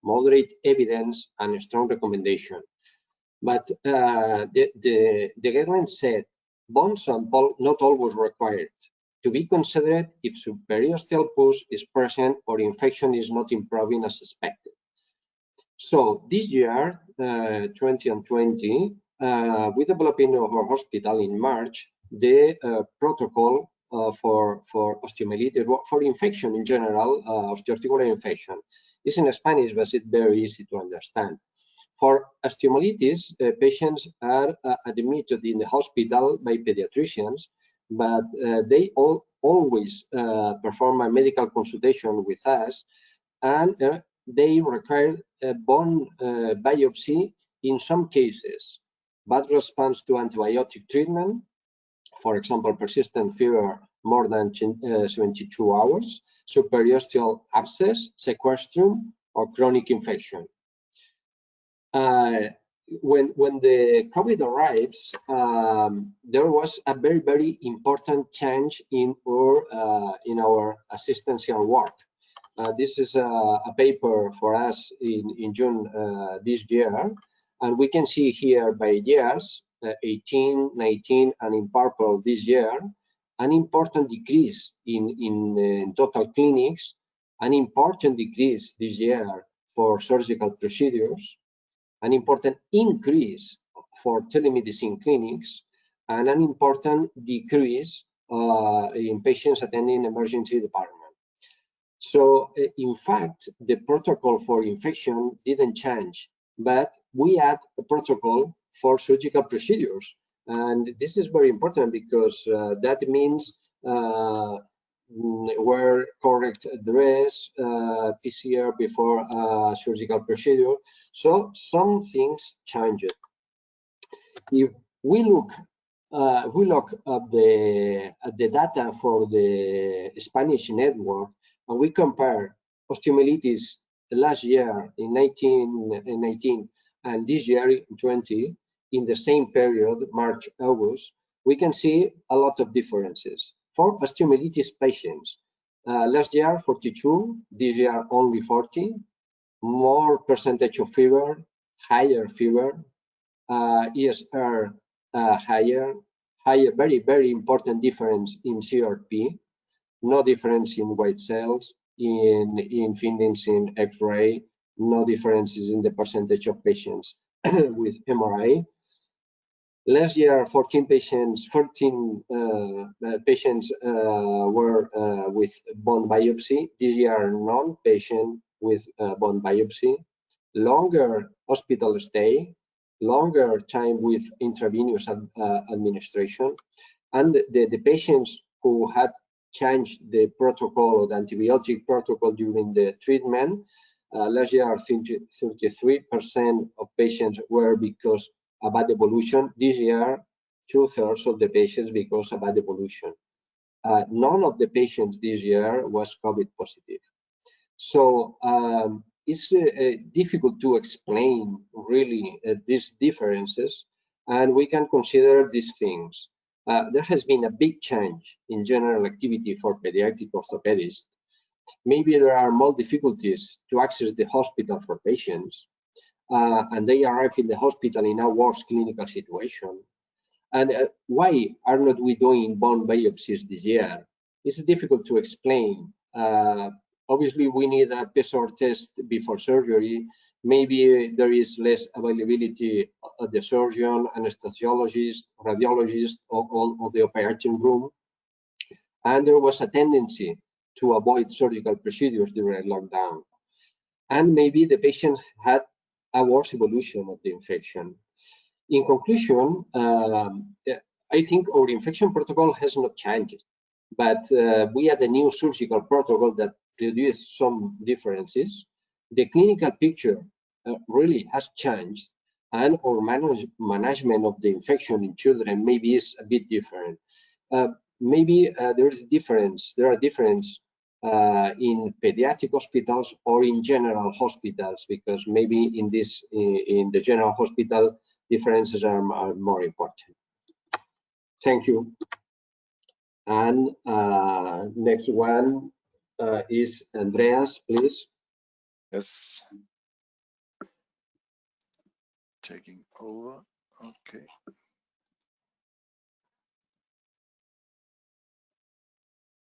Moderate evidence and a strong recommendation. But the guideline said bone sample not always required, to be considered if superiosteal pus is present or infection is not improving as expected. So this year, 2020, we developed in our hospital in March the protocol for osteomyelitis, for infection in general, osteoarticular infection. It's in Spanish, but it's very easy to understand. For osteomyelitis, patients are admitted in the hospital by pediatricians, but they always perform a medical consultation with us, and they require a bone biopsy in some cases. Bad response to antibiotic treatment, for example, persistent fever more than 72 hours, superiosteal abscess, sequestrum, or chronic infection. When the COVID arrives, there was a very, very important change in our assistential work. This is a paper for us in June this year, and we can see here by years, 18, 19, and in purple this year, an important decrease in total clinics, an important decrease this year for surgical procedures, an important increase for telemedicine clinics, and an important decrease in patients attending emergency department. So in fact, the protocol for infection didn't change, but we add a protocol for surgical procedures. And this is very important because that means wear correct dress, PCR before surgical procedure. So some things changed. If we look at the data for the Spanish network, and we compare osteomyelitis last year in 19 and this year in 20, in the same period, March, August, we can see a lot of differences. For osteomyelitis patients, last year 42, this year only 40, more percentage of fever, higher fever, ESR higher, very, very important difference in CRP, no difference in white cells, in findings in X-ray, no differences in the percentage of patients with MRI. Last year, 14 patients were with bone biopsy. This year, none patient with bone biopsy. Longer hospital stay, longer time with intravenous administration, and the patients who had changed the protocol or the antibiotic protocol during the treatment. Last year, 33% of patients were because of bad evolution. This year, 2/3 of the patients because of bad evolution. None of the patients this year was COVID positive. So it's difficult to explain really these differences, and we can consider these things. There has been a big change in general activity for pediatric orthopedists. Maybe there are more difficulties to access the hospital for patients, and they arrive in the hospital in a worse clinical situation. And why are not we doing bone biopsies this year? It's difficult to explain. Obviously, we need a PCR test before surgery. Maybe there is less availability of the surgeon, anesthesiologist, radiologist, or the operating room. And there was a tendency to avoid surgical procedures during lockdown. And maybe the patient had a worse evolution of the infection. In conclusion, I think our infection protocol has not changed, but we had a new surgical protocol that produced some differences. The clinical picture really has changed, and our management of the infection in children maybe is a bit different. Maybe there are differences in pediatric hospitals or in general hospitals, because maybe in the general hospital differences are more important. Thank you. And next one is Andreas, please. Yes. Taking over. Okay.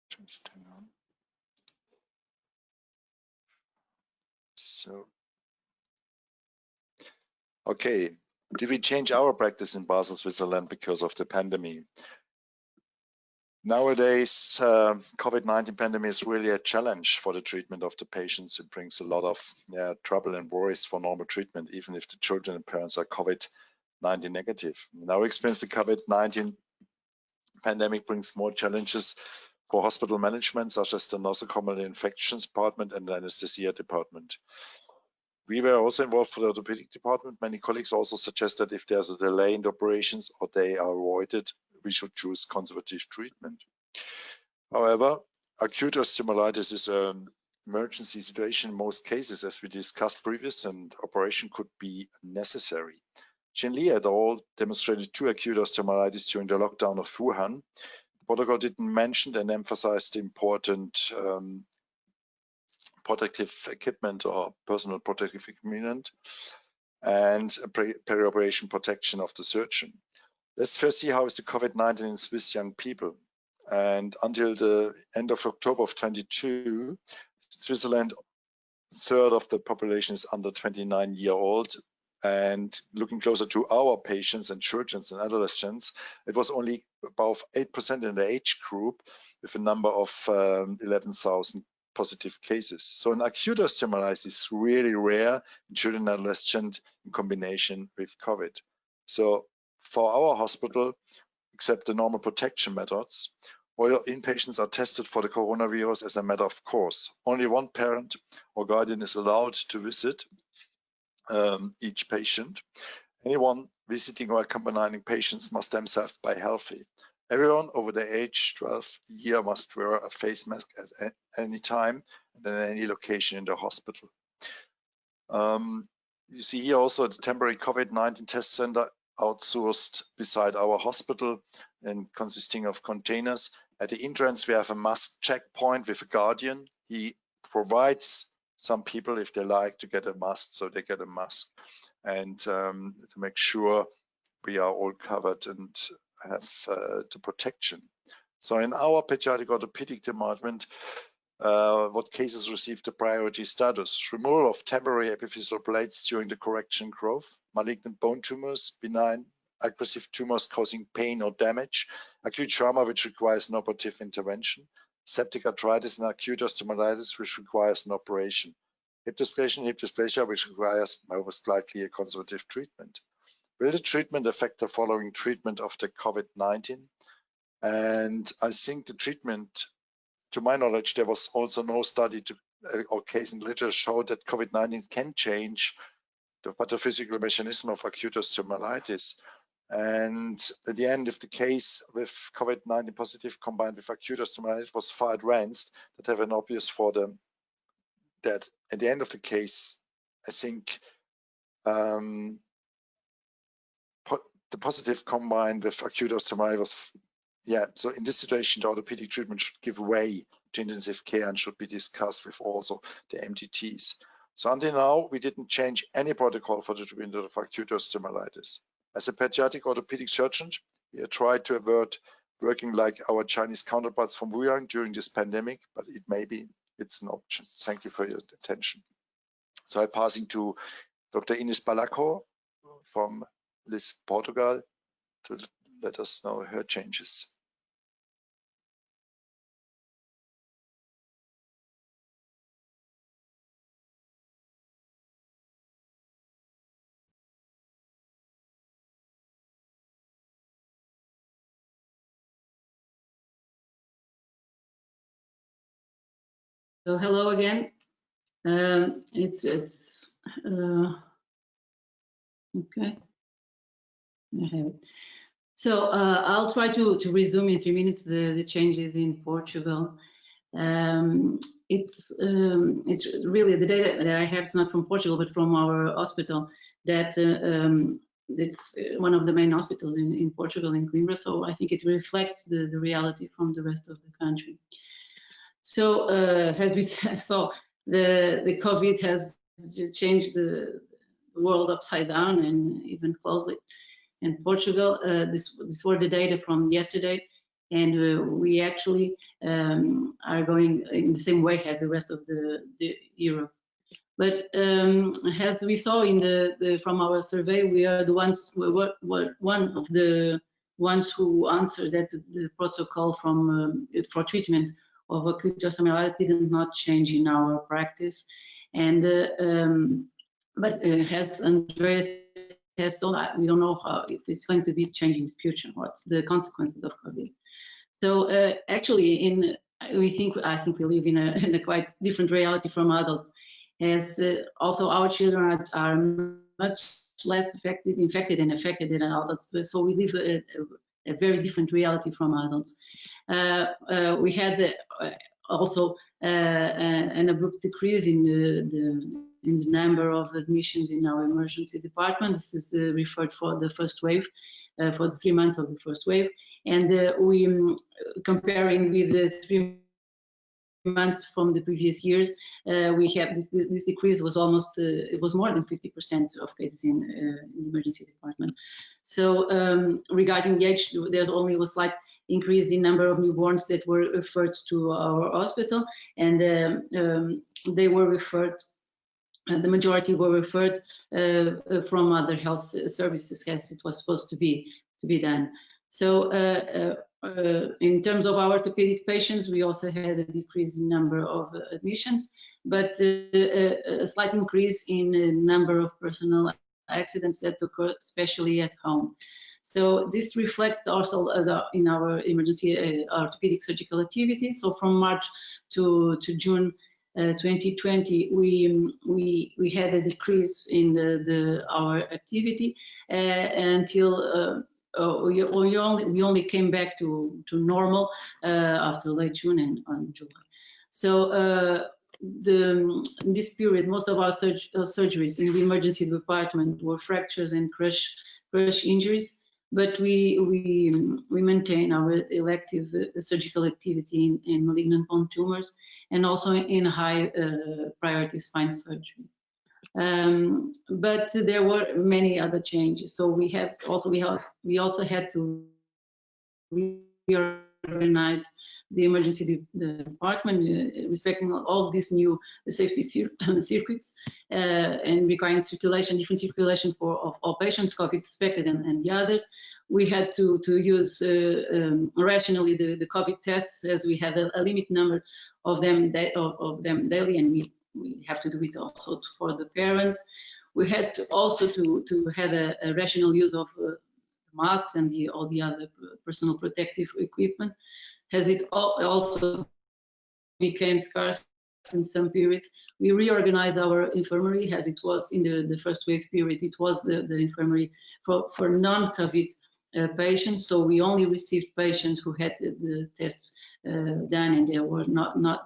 Just hang on. So, okay. Did we change our practice in Basel, Switzerland because of the pandemic? Nowadays, COVID-19 pandemic is really a challenge for the treatment of the patients. It brings a lot of trouble and worries for normal treatment, even if the children and parents are COVID-19 negative. In our experience, the COVID-19 pandemic brings more challenges for hospital management, such as the nosocomial infections department and the anesthesia department. We were also involved for the orthopedic department. Many colleagues also suggested if there's a delay in the operations or they are avoided, we should choose conservative treatment. However, acute osteomyelitis is an emergency situation in most cases, as we discussed previously, and operation could be necessary. Chen Li et al. Demonstrated 2 acute osteomyelitis during the lockdown of Wuhan. The protocol didn't mention and emphasize the important protective equipment or personal protective equipment and peri-operation protection of the surgeon. Let's first see how is the COVID-19 in Swiss young people. And until the end of October of 22, Switzerland, 1/3 of the population is under 29-year-old. And looking closer to our patients and children and adolescents, it was only about 8% in the age group, with a number of 11,000 positive cases. So an acute osteomyelitis is really rare in children and adolescents in combination with COVID. So for our hospital, except the normal protection methods, all inpatients are tested for the coronavirus as a matter of course. Only one parent or guardian is allowed to visit each patient. Anyone visiting or accompanying patients must themselves be healthy. Everyone over the age 12 year must wear a face mask at any time and at any location in the hospital. You see here also the temporary COVID-19 test center outsourced beside our hospital and consisting of containers. At the entrance, we have a mask checkpoint with a guardian. He provides some people, if they like, to get a mask, so they get a mask. And to make sure we are all covered and have the protection. So in our pediatric orthopedic department, what cases received the priority status? Removal of temporary epiphyseal plates during the correction growth, malignant bone tumors, benign aggressive tumors causing pain or damage, acute trauma which requires an operative intervention, septic arthritis and acute osteomyelitis which requires an operation, hip dysplasia which requires most likely a conservative treatment. Will the treatment affect the following treatment of the COVID-19? And I think the treatment, to my knowledge, there was also no study or case in literature showed that COVID-19 can change the pathophysical mechanism of acute osteomyelitis. And at the end, if the case with COVID-19 positive combined with acute osteomyelitis was far advanced, that have an obvious for them, that at the end of the case, I think the positive combined with acute osteomyelitis was, so in this situation, the orthopedic treatment should give way to intensive care and should be discussed with also the MDTs. So until now, we didn't change any protocol for the treatment of acute osteomyelitis. As a pediatric orthopedic surgeon, we have tried to avert working like our Chinese counterparts from Wuhan during this pandemic, but it's an option. Thank you for your attention. So I'm passing to Dr. Ines Balaco from Portugal to let us know her changes. So hello again. Okay. I have it. So I'll try to resume in 3 minutes the changes in Portugal. It's really the data that I have. It's not from Portugal, but from our hospital. That it's one of the main hospitals in Portugal, in Coimbra. So I think it reflects the reality from the rest of the country. So as we saw, the COVID has changed the world upside down and even closed it. In Portugal, this were the data from yesterday, and we actually are going in the same way as the rest of the Europe. But as we saw in from our survey, we are the ones were one of the ones who answered that the protocol for treatment of acute osteomyelitis did not change in our practice, and but as Andreas has told, we don't know if it's going to be changing in the future. What's the consequences of COVID? So actually, I think we live in a quite different reality from adults, as also our children are much less infected and affected than adults. So we live a very different reality from adults. We had also an abrupt decrease in the number of admissions in our emergency department. This is referred for the first wave, for the 3 months of the first wave, and we comparing with the 3 months from the previous years, we have this decrease was almost it was more than 50% of cases in the emergency department. So regarding the age, there's only a slight increase in number of newborns that were referred to our hospital, and they were referred. The majority were referred from other health services, as it was supposed to be done. So in terms of our orthopedic patients, we also had a decrease in number of admissions, but a slight increase in the number of personal accidents that occur, especially at home. So this reflects also in our emergency orthopedic surgical activity. So from March to June 2020, we had a decrease in our activity until we only came back to normal after late June and on July. So in this period, most of our surgeries in the emergency department were fractures and crush injuries, but we maintain our elective surgical activity in malignant bone tumors and also in high priority spine surgery. But there were many other changes. So we also had to reorganize reorganize the emergency department, respecting all these new safety circuits and requiring circulation, different circulation of all patients, COVID suspected and the others. We had to use rationally the COVID tests, as we had a limit number of them daily, and we have to do it also for the parents. We had to also to have a rational use of masks and all the other personal protective equipment, as it also became scarce in some periods. We reorganized our infirmary, as it was in the first wave period. It was the infirmary for non-COVID patients, so we only received patients who had the tests done and they were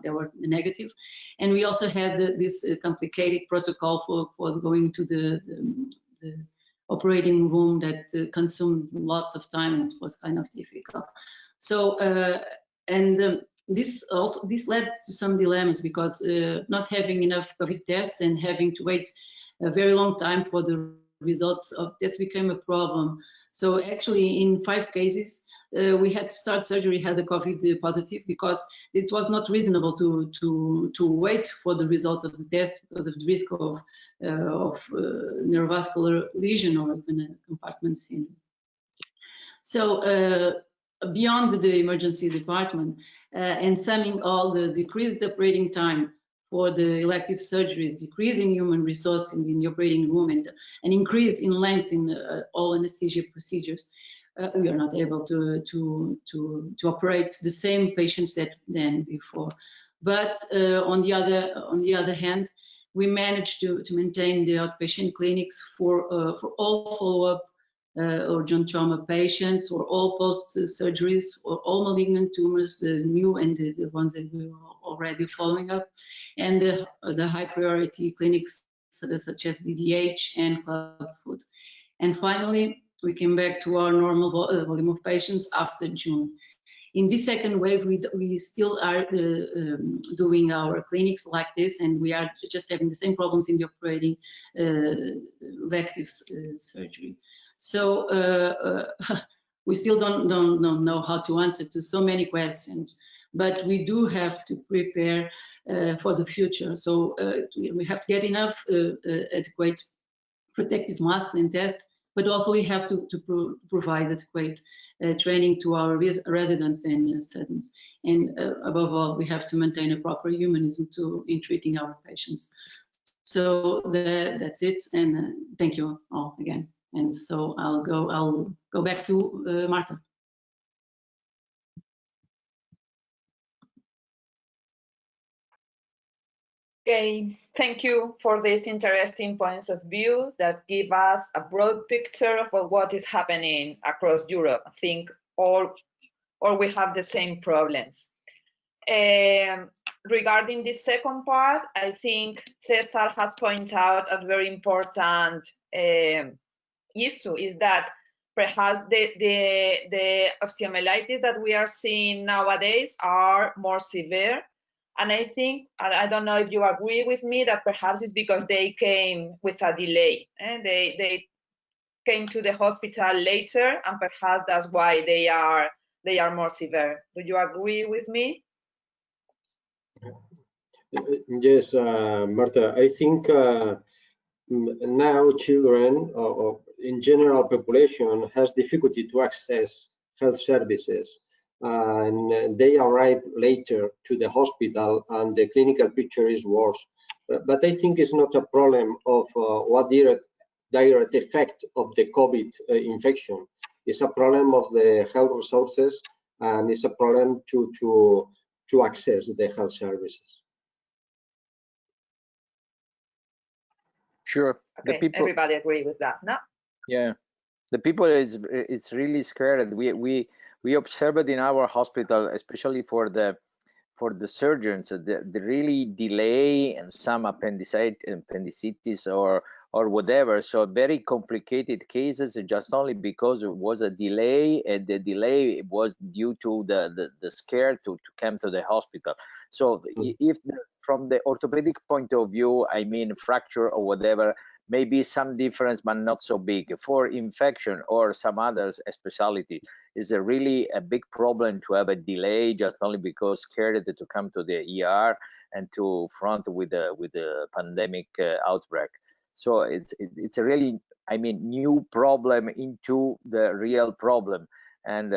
they were negative. And we also had this complicated protocol for going to the operating room that consumed lots of time, and it was kind of difficult. So this led to some dilemmas, because not having enough COVID tests and having to wait a very long time for the results of tests became a problem. So actually, in 5 cases, we had to start surgery as a COVID positive, because it was not reasonable to wait for the results of the test because of the risk of neurovascular lesion or even compartment syndrome. So beyond the emergency department and summing all the decreased operating time for the elective surgeries, decreasing human resources in the operating room, and an increase in length in all anesthesia procedures, we are not able to operate the same patients than before. But on the other hand, we managed to maintain the outpatient clinics for all follow-up or joint trauma patients, or all post-surgeries, or all malignant tumors, the new and the ones that we were already following up, and the high priority clinics such as DDH and Club Food. And finally, we came back to our normal volume of patients after June. In this second wave, we still are doing our clinics like this, and we are just having the same problems in the operating elective surgery. So we still don't know how to answer to so many questions, but we do have to prepare for the future. So we have to get enough adequate protective masks and tests, but also we have to provide adequate training to our residents and students. And above all, we have to maintain a proper humanism in treating our patients. So that's it, and thank you all again. And so I'll go back to Martha. Okay, thank you for these interesting points of view that give us a broad picture of what is happening across Europe. I think all we have the same problems. Regarding the second part, I think Cesar has pointed out a very important issue, is that perhaps the osteomyelitis that we are seeing nowadays are more severe. And I think, I don't know if you agree with me, that perhaps it's because they came with a delay. They came to the hospital later, and perhaps that's why they are more severe. Do you agree with me? Yes, Marta, I think now children, or in general population, has difficulty to access health services. And they arrive later to the hospital, and the clinical picture is worse. But I think it's not a problem of what direct effect of the COVID infection. It's a problem of the health resources, and it's a problem to access the health services. Sure. Okay, the people, everybody agree with that, no? Yeah, the people it's really scared. We observed in our hospital, especially for the surgeons, the really delay and some appendicitis or whatever. So very complicated cases, just only because it was a delay, and the delay was due to the scare to come to the hospital. So if from the orthopedic point of view, I mean fracture or whatever, maybe some difference, but not so big. For infection or some other specialty, is a really a big problem to have a delay just only because scared to come to the ER and to front with the pandemic outbreak. So it's a really, I mean, new problem into the real problem, and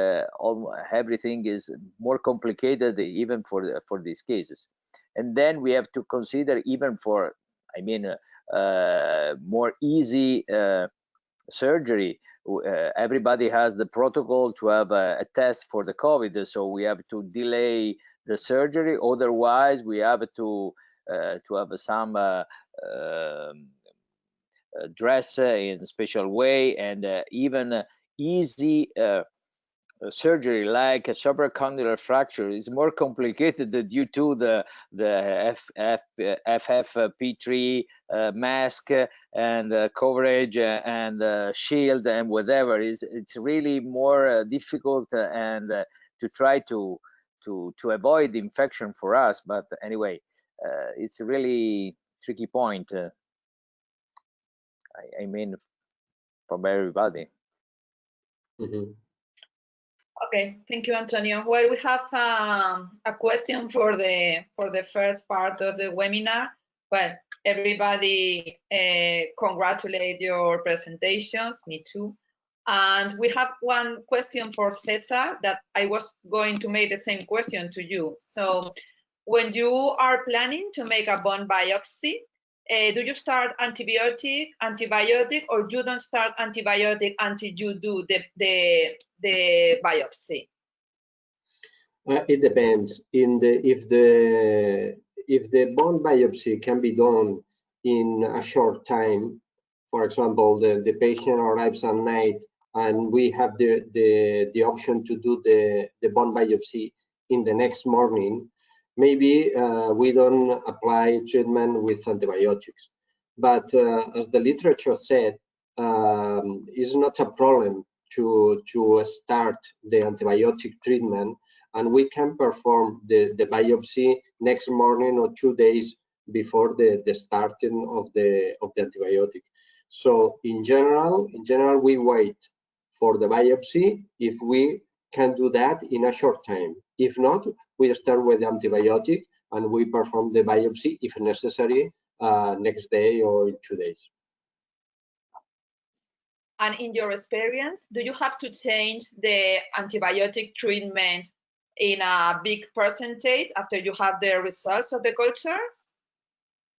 everything is more complicated even for these cases. And then we have to consider even for, I mean, more easy surgery. Everybody has the protocol to have a test for the COVID, so we have to delay the surgery. Otherwise, we have to have some dress in a special way, and even easy surgery like a supracondylar fracture is more complicated due to the FFP3 mask and coverage and shield and whatever. It's really more difficult and to try to avoid infection for us. But anyway, it's a really tricky point. I mean, from everybody. Mm-hmm. Okay, thank you, Antonio. Well, we have a question for the first part of the webinar. Well, everybody congratulate your presentations, me too. And we have one question for Cesar that I was going to make the same question to you. So when you are planning to make a bone biopsy, do you start antibiotic, or you don't start antibiotic until you do the biopsy? It depends. If the bone biopsy can be done in a short time, for example, the patient arrives at night and we have the option to do the bone biopsy in the next morning, maybe we don't apply treatment with antibiotics. But as the literature said, it's not a problem to start the antibiotic treatment, and we can perform the biopsy next morning or 2 days before the starting of the antibiotic. So in general, we wait for the biopsy if we can do that in a short time. If not, we start with the antibiotic and we perform the biopsy if necessary next day or in 2 days. And in your experience, do you have to change the antibiotic treatment in a big percentage after you have the results of the cultures?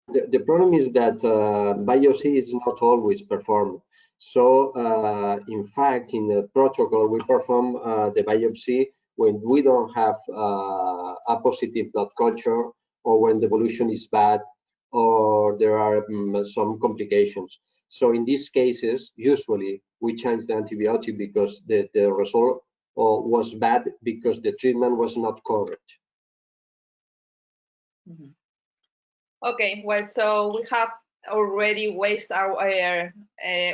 The problem is that biopsy is not always performed. So in fact, in the protocol, we perform the biopsy when we don't have a positive blood culture, or when the evolution is bad, or there are some complications. So in these cases, usually we change the antibiotic because the result was bad because the treatment was not correct. Mm-hmm. Okay, well, so we have already wasted our,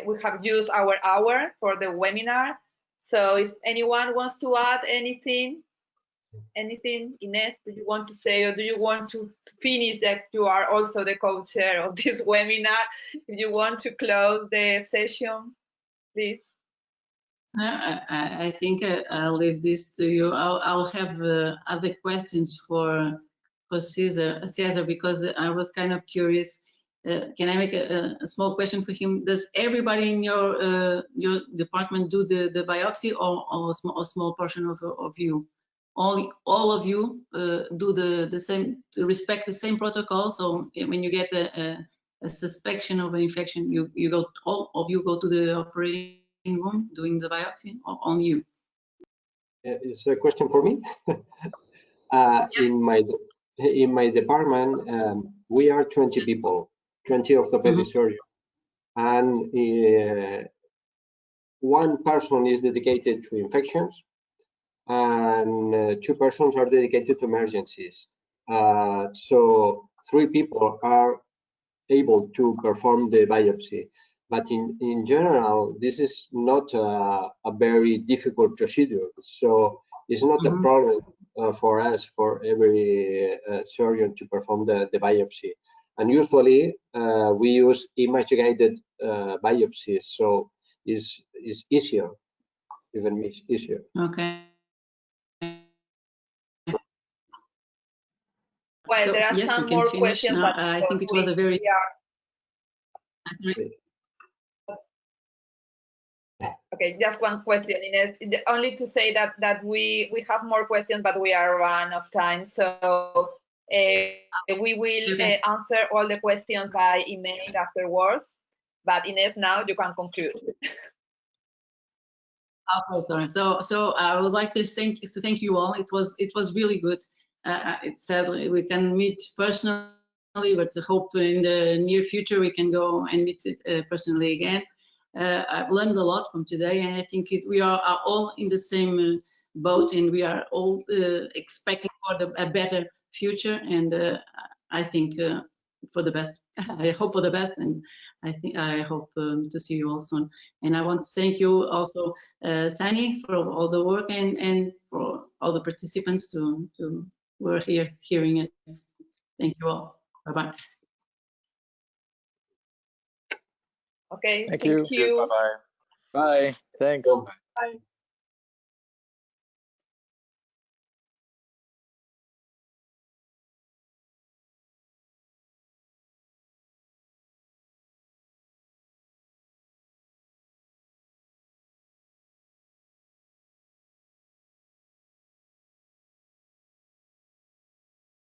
we have used our hour for the webinar. So if anyone wants to add anything, Ines, do you want to say, or do you want to finish that you are also the co-chair of this webinar? If you want to close the session, please. I think I'll leave this to you. I'll have other questions for Cesar, because I was kind of curious. Can I make a small question for him? Does everybody in your department do the biopsy, or a small portion of you? All of you do the same, respect the same protocol? So when you get a suspicion of an infection, all of you go to the operating room doing the biopsy, or only you? It's a question for me. In my department, we are 20 people, 20 orthopedic surgeons, and one person is dedicated to infections, and 2 persons are dedicated to emergencies. So 3 people are able to perform the biopsy. But in general, this is not a very difficult procedure. So it's not a problem for us, for every surgeon, to perform the biopsy. And usually we use image-guided biopsies, so it's easier. even easier. Okay. Well, So, there are yes, we some can more finish questions, now. but I think it was a very. Okay, just one question, Ines. Only to say that we have more questions, but we are run of time. So we will answer all the questions by email afterwards. But Ines, now you can conclude. Okay, sorry. So I would like to thank you all. It was really good. It's sad we can meet personally, but I hope in the near future we can go and meet personally again. I've learned a lot from today, and I think we are all in the same boat, and we are all expecting for a better future. And I think for the best. I hope for the best, and I hope to see you all soon. And I want to thank you also, Sani, for all the work and for all the participants to were here hearing it. Thank you all. Bye bye. Okay. Thank you. Bye bye. Bye. Thanks. Bye.